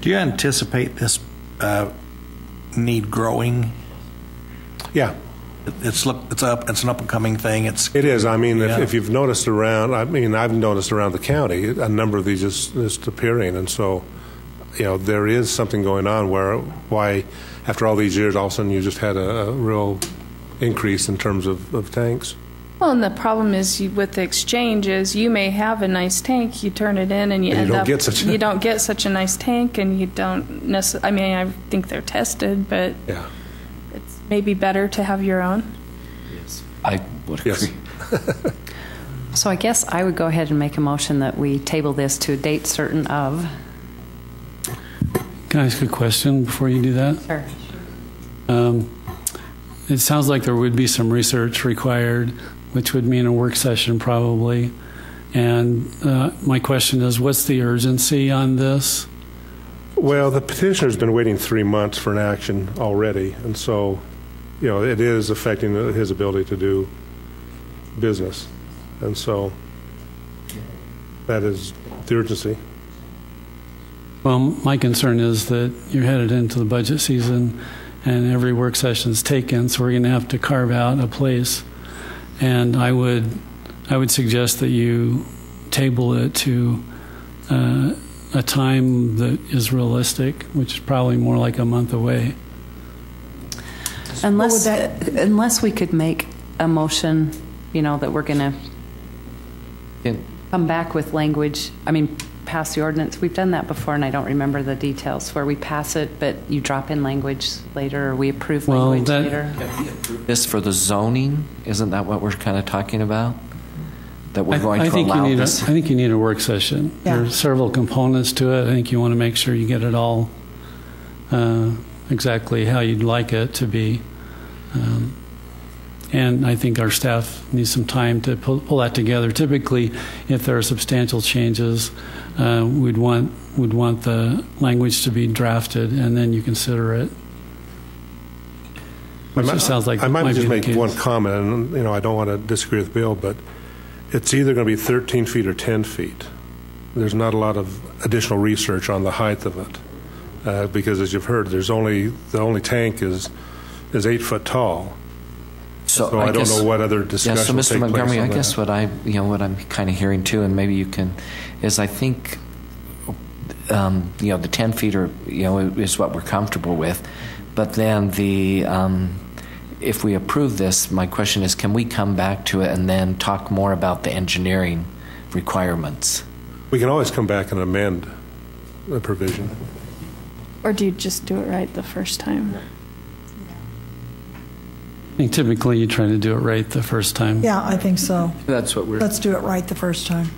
Do you anticipate this need growing? Yeah. It's an up and coming thing. It is. I mean, if you've noticed around, I've noticed around the county a number of these just appearing, and so there is something going on why after all these years all of a sudden you just had a real increase in terms of tanks. Well, and the problem is with the exchange is you may have a nice tank, you turn it in, and you don't get such a nice tank, and you don't necessarily. I mean, I think they're tested, but it's maybe better to have your own. Yes, I would agree. So I guess I would go ahead and make a motion that we table this to a date certain of. Can I ask a question before you do that? Sure. It sounds like there would be some research required, which would mean a work session probably. And my question is, what's the urgency on this? Well, the petitioner's been waiting 3 months for an action already, and so, it is affecting his ability to do business. And so that is the urgency. Well, my concern is that you're headed into the budget season and every work session is taken, so we're going to have to carve out a place. And I would suggest that you table it to a time that is realistic, which is probably more like a month away. Unless we could make a motion, that we're going to come back with language. I mean, pass the ordinance. We've done that before, and I don't remember the details, where we pass it, but you drop in language later, or we approve language later. This for the zoning, isn't that what we're kind of talking about? That we're going to allow this? I think you need a work session. Yeah. There are several components to it. I think you want to make sure you get it all exactly how you'd like it to be. And I think our staff needs some time to pull that together. Typically, if there are substantial changes, we'd want the language to be drafted, and then you consider it. Sounds like I might just make case. one comment, and I don't want to disagree with Bill, but it's either going to be 13 feet or 10 feet. There's not a lot of additional research on the height of it, because as you've heard, the only tank is 8 foot tall. So I don't know what other discussion. Yeah, so Mr. Montgomery, I guess what I'm kind of hearing too, and maybe you can, is I think the 10 feet is what we're comfortable with. But then if we approve this, my question is, can we come back to it and then talk more about the engineering requirements? We can always come back and amend a provision. Or do you just do it right the first time? I think typically you try to do it right the first time. Yeah, I think so. That's what we're... Let's do it right the first time.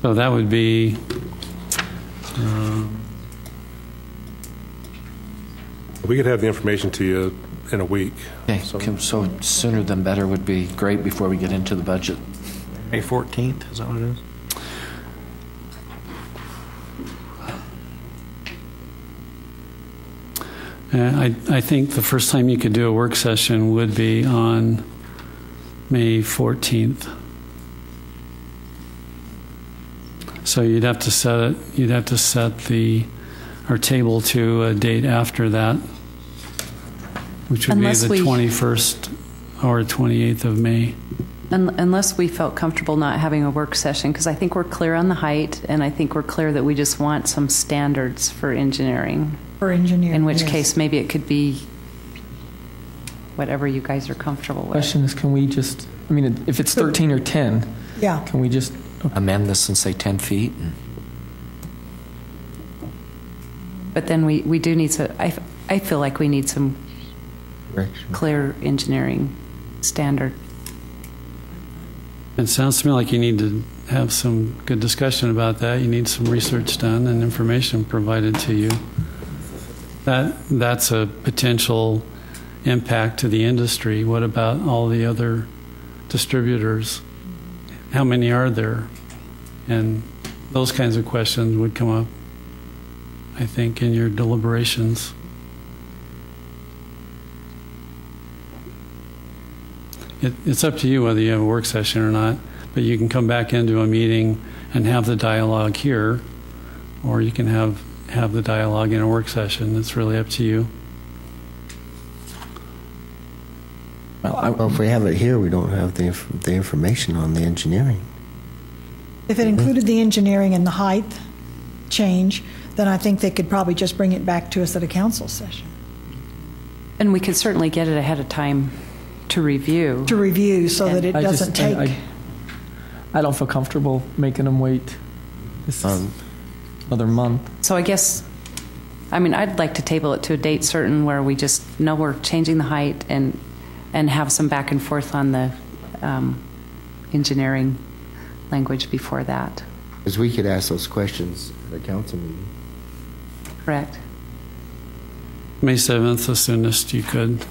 So that would be... We could have the information to you in a week. Okay, so sooner than better would be great before we get into the budget. May 14th, is that what it is? I think the first time you could do a work session would be on May 14th. So you'd have to set it. You'd have to set our table to a date after that, which would be the 21st or 28th of May. Unless we felt comfortable not having a work session, because I think we're clear on the height, and I think we're clear that we just want some standards for engineering. In which case, maybe it could be whatever you guys are comfortable with. Question is, can we just, if it's 13 or 10, yeah, can we just amend this and say 10 feet? But then we do need to, I feel like we need some clear engineering standard. It sounds to me like you need to have some good discussion about that. You need some research done and information provided to you. That's a potential impact to the industry. What about all the other distributors? How many are there? And those kinds of questions would come up, I think, in your deliberations. It's up to you whether you have a work session or not, but you can come back into a meeting and have the dialogue here, or you can have the dialogue in a work session. It's really up to you. Well, if we have it here, we don't have the information on the engineering. If it included the engineering and the height change, then I think they could probably just bring it back to us at a council session. And we could certainly get it ahead of time to review. So that it doesn't take... I don't feel comfortable making them wait this another month. So I guess, I'd like to table it to a date certain where we just know we're changing the height and have some back and forth on the engineering language before that. Because we could ask those questions at the council meeting. Correct. May 7th, the soonest you could.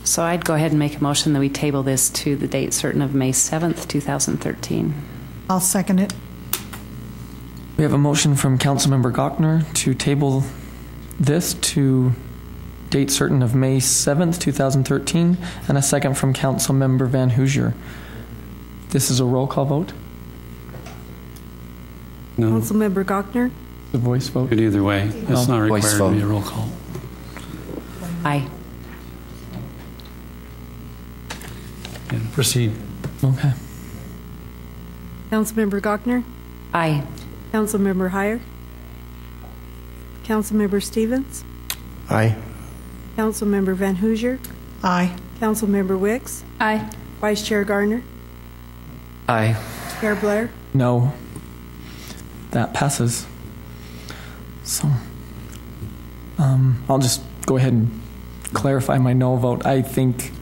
So I'd go ahead and make a motion that we table this to the date certain of May 7th, 2013. I'll second it. We have a motion from Councilmember Gochner to table this to date certain of May 7th, 2013, and a second from Councilmember Van Hoosier. This is a roll call vote? No. Councilmember Gochner? The voice vote? Good either way. It's not required voice to be a roll call. Aye. Yeah, proceed. Okay. Councilmember Gochner? Aye. Councilmember Heyer? Councilmember Stevens? Aye. Councilmember Van Hoosier? Aye. Councilmember Wicks? Aye. Vice Chair Garner? Aye. Chair Blair? No. That passes. So, I'll just go ahead and clarify my no vote. I think,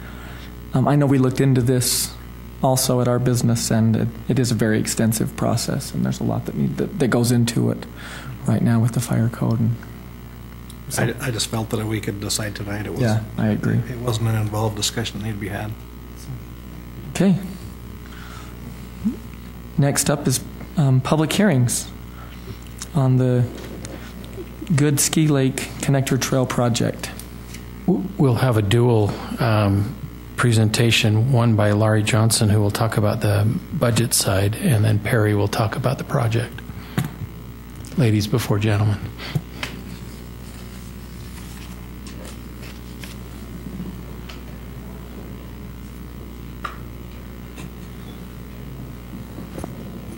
I know we looked into this also at our business, and it is a very extensive process, and there's a lot that goes into it right now with the fire code. And so, I just felt that we could decide tonight. It was, yeah, I agree. It wasn't an involved discussion that needed to be had. Okay. Next up is public hearings on the Good Ski Lake Connector Trail project. We'll have a dual presentation, one by Laurie Johnson, who will talk about the budget side, and then Perry will talk about the project. Ladies before gentlemen.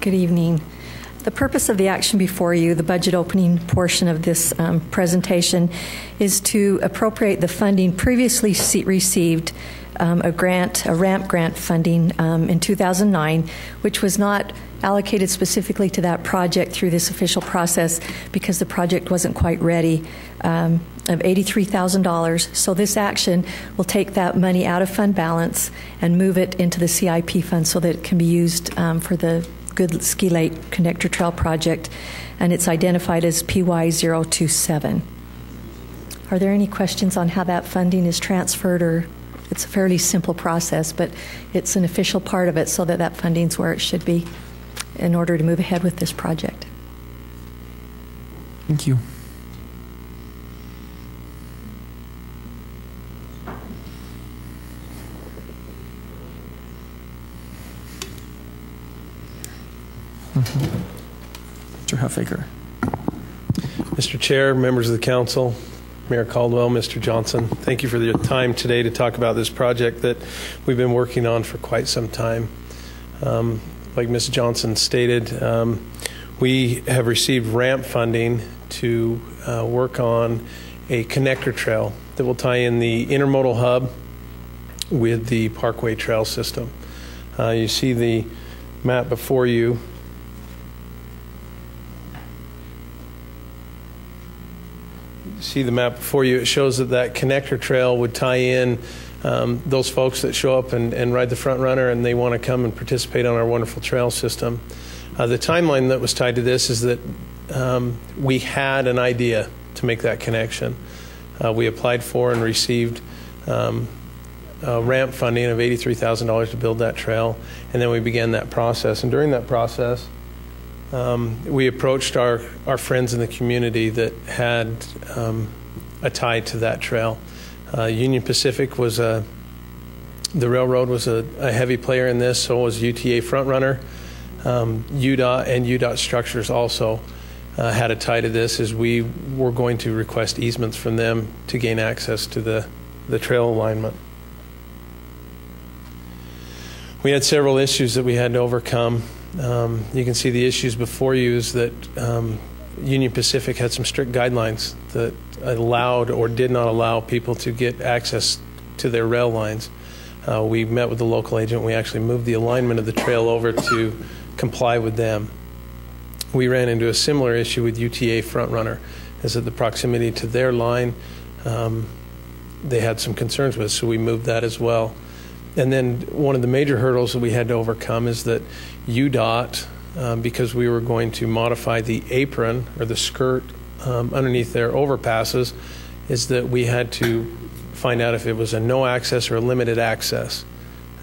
Good evening. The purpose of the action before you, the budget opening portion of this presentation, is to appropriate the funding previously received, a RAMP grant funding in 2009, which was not allocated specifically to that project through this official process because the project wasn't quite ready, of $83,000. So this action will take that money out of fund balance and move it into the CIP fund so that it can be used for the Good Ski Lake Connector Trail project, and it's identified as PY027. Are there any questions on how that funding is transferred? Or it's a fairly simple process, but it's an official part of it so that that funding's where it should be in order to move ahead with this project. Thank you. Mr. Huffaker. Mr. Chair, members of the council, Mayor Caldwell, Mr. Johnson, thank you for your time today to talk about this project that we've been working on for quite some time. Like Ms. Johnson stated, we have received RAMP funding to work on a connector trail that will tie in the intermodal hub with the Parkway Trail system. You see the map before you. See the map before you. It shows that connector trail would tie in those folks that show up and ride the front runner and they want to come and participate on our wonderful trail system. The timeline that was tied to this is that we had an idea to make that connection. We applied for and received RAMP funding of $83,000 to build that trail, and then we began that process. And during that process, we approached our friends in the community that had a tie to that trail. Union Pacific was the railroad was a heavy player in this, so was UTA Frontrunner. UDOT and UDOT Structures also had a tie to this, as we were going to request easements from them to gain access to the trail alignment. We had several issues that we had to overcome. You can see the issues before you is that Union Pacific had some strict guidelines that allowed or did not allow people to get access to their rail lines. We met with the local agent. We actually moved the alignment of the trail over to comply with them. We ran into a similar issue with UTA Frontrunner, as that the proximity to their line they had some concerns with, so we moved that as well. And then one of the major hurdles that we had to overcome is that UDOT, because we were going to modify the apron or the skirt underneath their overpasses, is that we had to find out if it was a no access or a limited access.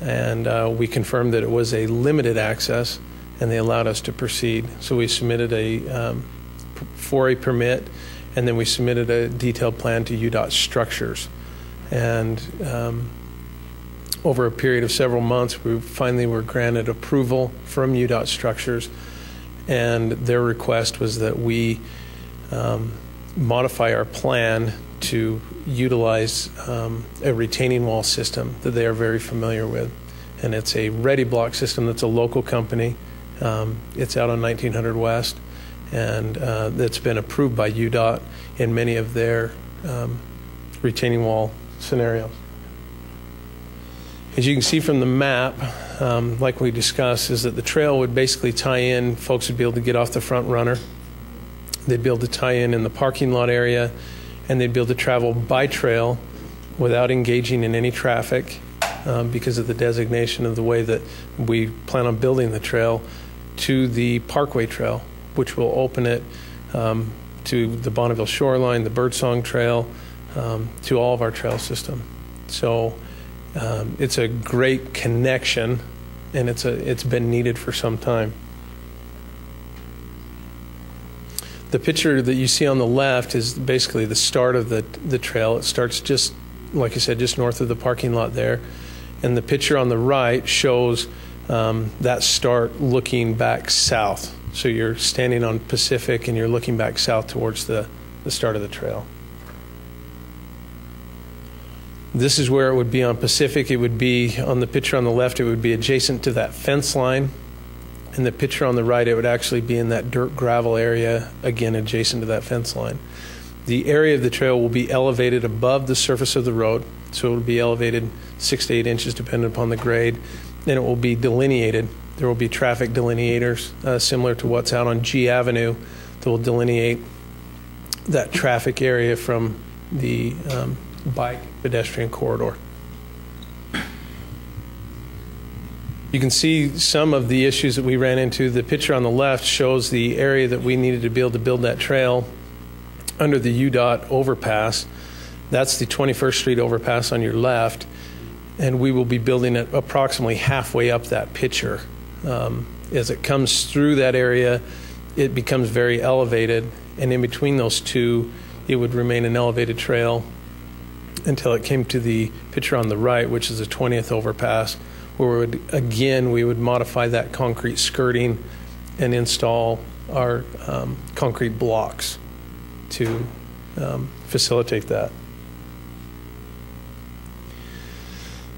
And we confirmed that it was a limited access, and they allowed us to proceed. So we submitted for a permit, and then we submitted a detailed plan to UDOT Structures. And over a period of several months, we finally were granted approval from UDOT Structures, and their request was that we modify our plan to utilize a retaining wall system that they are very familiar with. And it's a Ready Block system that's a local company. It's out on 1900 West, and that's been approved by UDOT in many of their retaining wall scenarios. As you can see from the map, like we discussed, is that the trail would basically tie in. Folks would be able to get off the front runner. They'd be able to tie in the parking lot area, and they'd be able to travel by trail without engaging in any traffic because of the designation of the way that we plan on building the trail to the Parkway Trail, which will open it to the Bonneville Shoreline, the Birdsong Trail, to all of our trail system. So it's a great connection, and it's been needed for some time. The picture that you see on the left is basically the start of the trail. It starts just, like I said, just north of the parking lot there. And the picture on the right shows that start looking back south. So you're standing on Pacific and you're looking back south towards the start of the trail. This is where it would be on Pacific. It would be on the picture on the left. It would be adjacent to that fence line In the picture on the right, it would actually be in that dirt gravel area, again, adjacent to that fence line. The area of the trail will be elevated above the surface of the road, so it will be elevated 6 to 8 inches depending upon the grade, and it will be delineated. There will be traffic delineators similar to what's out on G Avenue that will delineate that traffic area from the bike pedestrian corridor. You can see some of the issues that we ran into. The picture on the left shows the area that we needed to be able to build that trail under the UDOT overpass. That's the 21st Street overpass on your left, and we will be building it approximately halfway up that picture. As it comes through that area, it becomes very elevated, and in between those two, it would remain an elevated trail until it came to the picture on the right, which is the 20th overpass, where we would modify that concrete skirting and install our concrete blocks to facilitate that.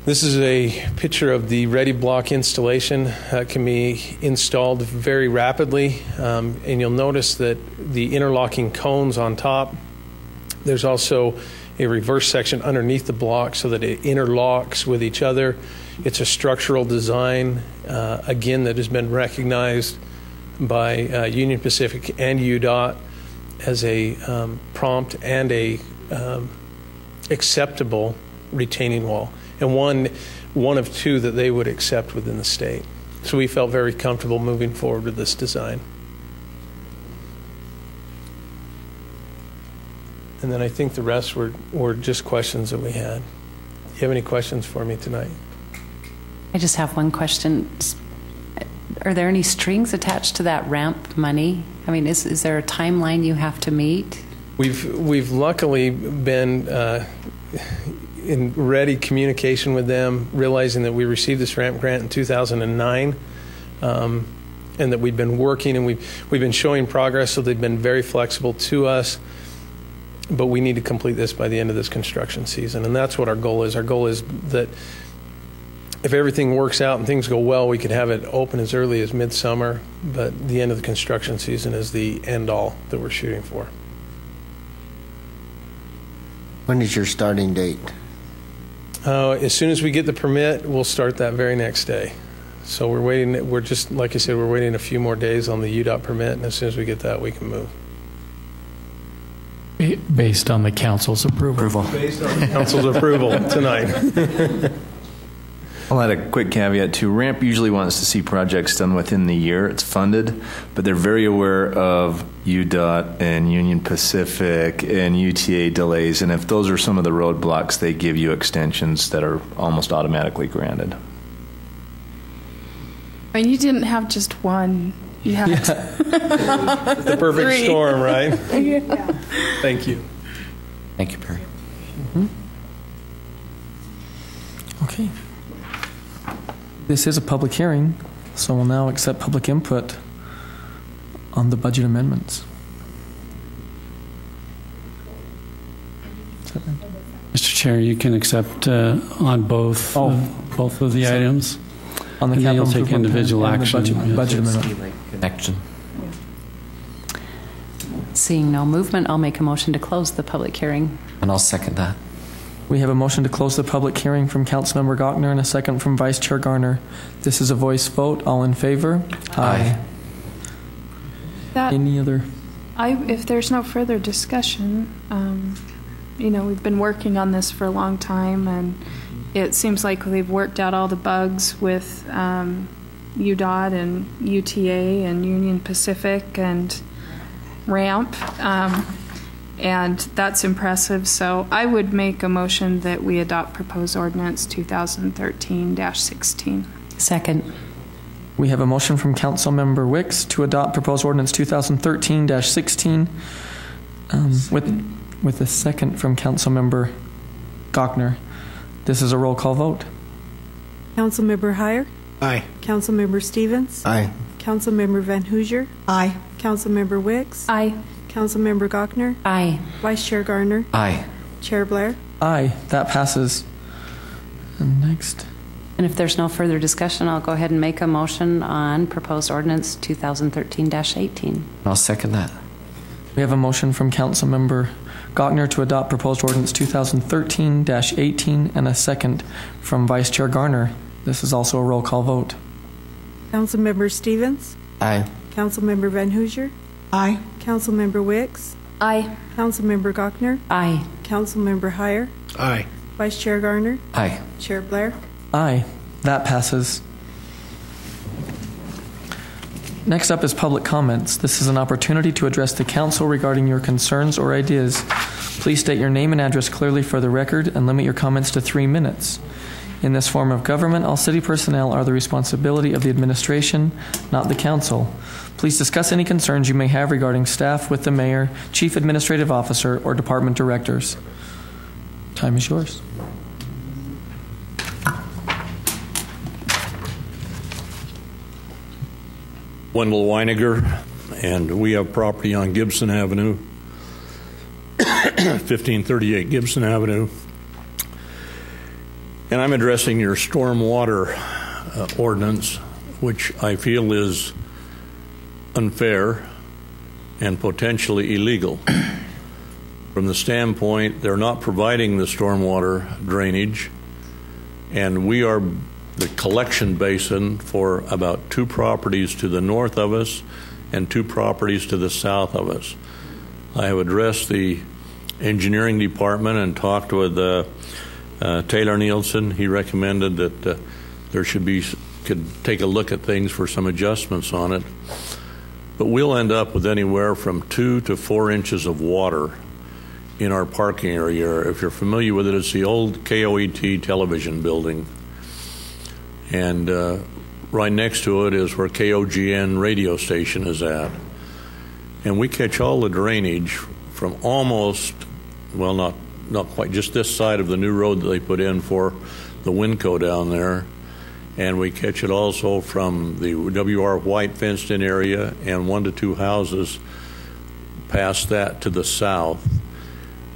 This is a picture of the ready block installation. It can be installed very rapidly, and you'll notice that the interlocking cones on top, there's also a reverse section underneath the block so that it interlocks with each other. It's a structural design, again, that has been recognized by Union Pacific and UDOT as a prompt and a acceptable retaining wall, and one of two that they would accept within the state. So we felt very comfortable moving forward with this design. And then I think the rest were just questions that we had. Do you have any questions for me tonight? I just have one question. Are there any strings attached to that ramp money? I mean, is there a timeline you have to meet? We've luckily been in ready communication with them, realizing that we received this ramp grant in 2009, and that we've been working and we've been showing progress. So they've been very flexible to us. But we need to complete this by the end of this construction season, and that's what our goal is. Our goal is that if everything works out and things go well, we could have it open as early as midsummer, but the end of the construction season is the end-all that we're shooting for. When is your starting date? As soon as we get the permit, we'll start that very next day. So we're waiting. We're just, like I said, we're waiting a few more days on the UDOT permit, and as soon as we get that, we can move. Based on the council's approval. Based on the council's approval tonight. I'll add a quick caveat too. RAMP usually wants to see projects done within the year it's funded, but they're very aware of UDOT and Union Pacific and UTA delays, and if those are some of the roadblocks, they give you extensions that are almost automatically granted. I mean, you didn't have just one. You have the perfect three. Storm, right? Yeah. Thank you. Thank you, Perry. Mm-hmm. Okay. This is a public hearing, so we'll now accept public input on the budget amendments. Mr. Chair, you can accept on both of the items. On the and then you'll take capital individual and action. the budget amendment. Connection. Seeing no movement, I'll make a motion to close the public hearing. And I'll second that. We have a motion to close the public hearing from Councilmember Gochner and a second from Vice Chair Garner. This is a voice vote. All in favor? Aye. Any other? If there's no further discussion, we've been working on this for a long time, and it seems like we've worked out all the bugs with UDOT and UTA and Union Pacific and RAMP, and that's impressive. So I would make a motion that we adopt proposed ordinance 2013-16. Second. We have a motion from Councilmember Wicks to adopt proposed ordinance 2013-16 with a second from Councilmember Gochner. This is a roll call vote. Councilmember Heyer? Aye. Councilmember Stevens? Aye. Councilmember Van Hoosier? Aye. Councilmember Wicks? Aye. Councilmember Gochner? Aye. Vice Chair Garner? Aye. Chair Blair? Aye, that passes. And next. And if there's no further discussion, I'll go ahead and make a motion on proposed ordinance 2013-18. I'll second that. We have a motion from Councilmember Gochner to adopt proposed ordinance 2013-18 and a second from Vice Chair Garner. This is also a roll call vote. Councilmember Stevens? Aye. Councilmember Van Hoosier? Aye. Councilmember Wicks? Aye. Councilmember Gochner? Aye. Councilmember Heyer? Aye. Vice Chair Garner? Aye. Chair Blair? Aye. That passes. Next up is public comments. This is an opportunity to address the council regarding your concerns or ideas. Please state your name and address clearly for the record and limit your comments to 3 minutes. In this form of government, all city personnel are the responsibility of the administration, not the council. Please discuss any concerns you may have regarding staff with the mayor, chief administrative officer, or department directors. Time is yours. Wendell Weiniger, and we have property on Gibson Avenue, 1538 Gibson Avenue. And I'm addressing your stormwater ordinance, which I feel is unfair and potentially illegal. From the standpoint, they're not providing the stormwater drainage, and we are the collection basin for about 2 properties to the north of us and 2 properties to the south of us. I have addressed the engineering department and talked with Taylor Nielsen. He recommended that could take a look at things for some adjustments on it. But we'll end up with anywhere from 2 to 4 inches of water in our parking area. If you're familiar with it, it's the old KOET television building. And right next to it is where KOGN radio station is at. And we catch all the drainage from almost, well, not quite, just this side of the new road that they put in for the Winco down there. And we catch it also from the W.R. White fenced-in area and 1 to 2 houses past that to the south.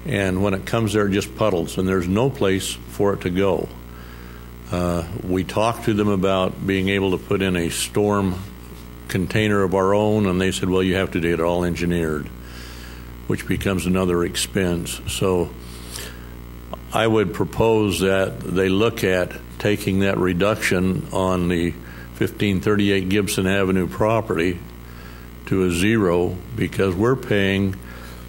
And when it comes there, it just puddles, and there's no place for it to go. We talked to them about being able to put in a storm container of our own, and they said, well, you have to get it all engineered, which becomes another expense. So I would propose that they look at taking that reduction on the 1538 Gibson Avenue property to a 0, because we're paying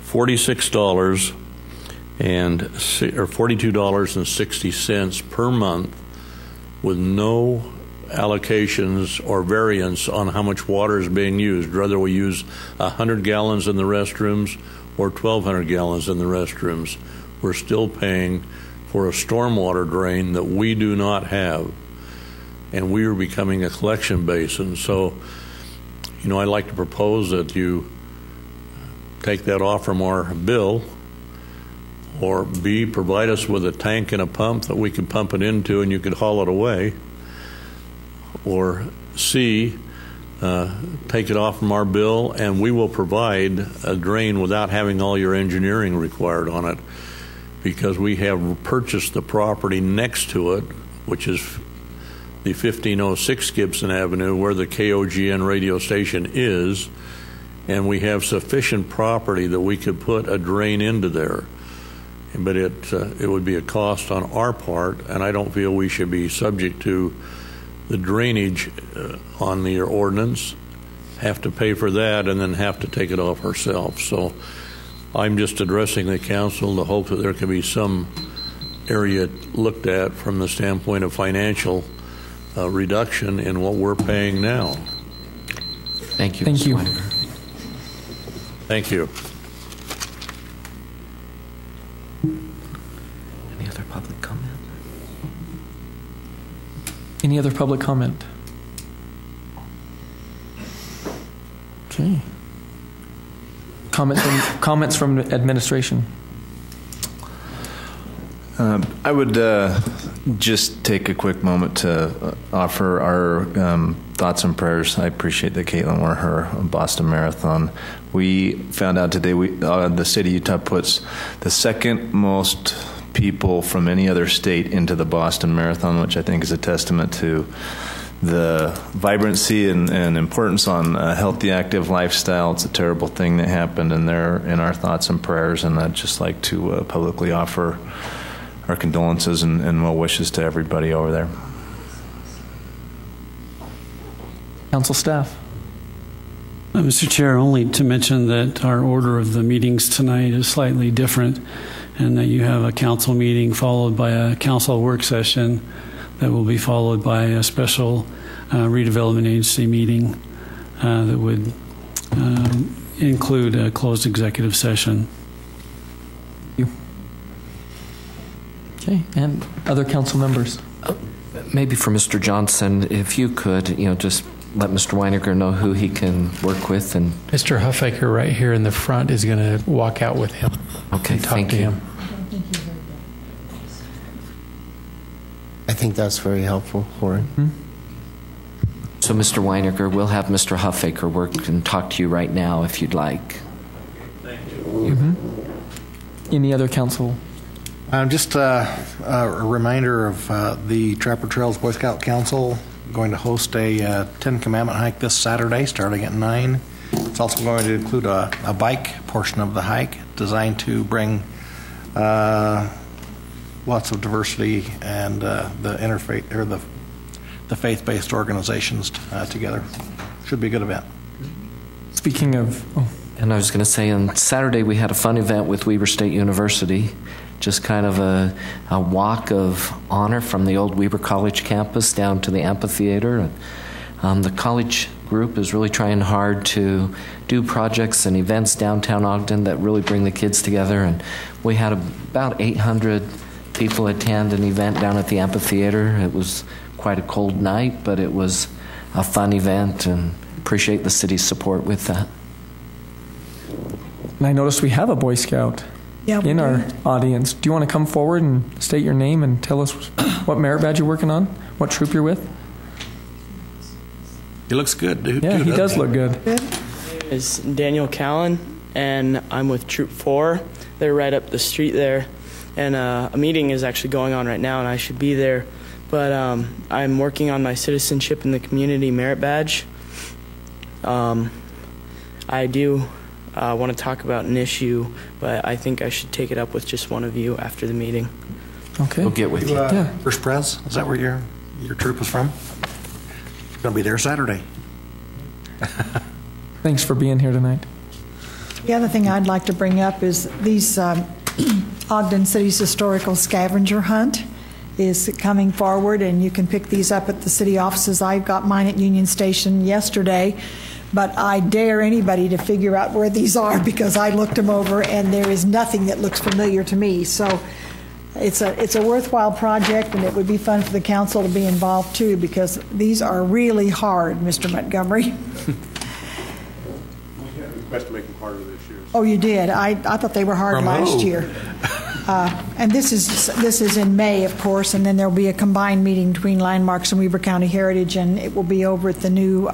$42.60 per month with no allocations or variance on how much water is being used, whether we use 100 gallons in the restrooms or 1,200 gallons in the restrooms. We're still paying for a stormwater drain that we do not have, and we are becoming a collection basin. So, I'd like to propose that you take that off from our bill, or B, provide us with a tank and a pump that we can pump it into and you could haul it away, or C, take it off from our bill and we will provide a drain without having all your engineering required on it, because we have purchased the property next to it, which is the 1506 Gibson Avenue, where the KOGN radio station is, and we have sufficient property that we could put a drain into there. But it would be a cost on our part, and I don't feel we should be subject to the drainage on the ordinance, have to pay for that, and then have to take it off ourselves. So I'm just addressing the council to hope that there can be some area looked at from the standpoint of financial reduction in what we're paying now. Thank you. Thank you. Thank you. Any other public comment? Any other public comment? Okay. Comments from administration. I would just take a quick moment to offer our thoughts and prayers. I appreciate that Caitlin wore her Boston Marathon. We found out today the city of Utah puts the second most people from any other state into the Boston Marathon, which I think is a testament to the vibrancy and importance on a healthy, active lifestyle. It's a terrible thing that happened, and they're in our thoughts and prayers, and I'd just like to publicly offer our condolences and well wishes to everybody over there. Council staff. Mr. Chair, only to mention that our order of the meetings tonight is slightly different, and that you have a council meeting followed by a council work session that will be followed by a special redevelopment agency meeting that would include a closed executive session. Thank you. Okay, and other council members? Maybe for Mr. Johnson, if you could, just let Mr. Weinecker know who he can work with. And Mr. Huffaker right here in the front is going to walk out with him. Okay, and talk thank to you. him. I think that's very helpful for him. Mm-hmm. So, Mr. Weinecker, we'll have Mr. Huffaker work and talk to you right now if you'd like. Thank you. Mm-hmm. Any other council? Just a reminder of the Trapper Trails Boy Scout Council going to host a Ten Commandment hike this Saturday starting at 9. It's also going to include a bike portion of the hike designed to bring lots of diversity and the interfaith or the faith-based organizations together. Should be a good event. Speaking of, and I was going to say, on Saturday we had a fun event with Weber State University. Just kind of a walk of honor from the old Weber College campus down to the amphitheater. The college group is really trying hard to do projects and events downtown Ogden that really bring the kids together. And we had about 800 people attend an event down at the amphitheater. It was quite a cold night, but it was a fun event, and appreciate the city's support with that. And I noticed we have a Boy Scout in our audience. Do you want to come forward and state your name and tell us what merit badge you're working on, what troop you're with? He looks good, dude. Yeah, he does look good. My name is Daniel Callan, and I'm with Troop 4. They're right up the street there. And a meeting is actually going on right now, and I should be there. But I'm working on my citizenship in the community merit badge. I do want to talk about an issue, but I think I should take it up with just one of you after the meeting. Okay. We'll get with you. First Pres, is that where your troop is from? Going to be there Saturday. Thanks for being here tonight. The other thing I'd like to bring up is these Ogden City's historical scavenger hunt is coming forward, and you can pick these up at the city offices. I got mine at Union Station yesterday, but I dare anybody to figure out where these are because I looked them over and there is nothing that looks familiar to me. So it's a worthwhile project, and it would be fun for the council to be involved too, because these are really hard, Mr. Montgomery. Request to make them harder this year. Oh, you did? I thought they were hard last year. And this is in May, of course, and then there will be a combined meeting between Landmarks and Weber County Heritage, and it will be over at the new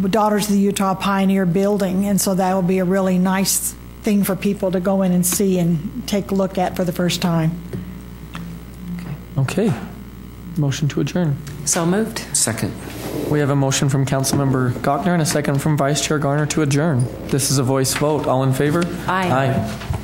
Daughters of the Utah Pioneer building, and so that will be a really nice thing for people to go in and see and take a look at for the first time. Okay. Motion to adjourn. So moved. Second. We have a motion from Councilmember Gochner and a second from Vice Chair Garner to adjourn. This is a voice vote. All in favor? Aye. Aye.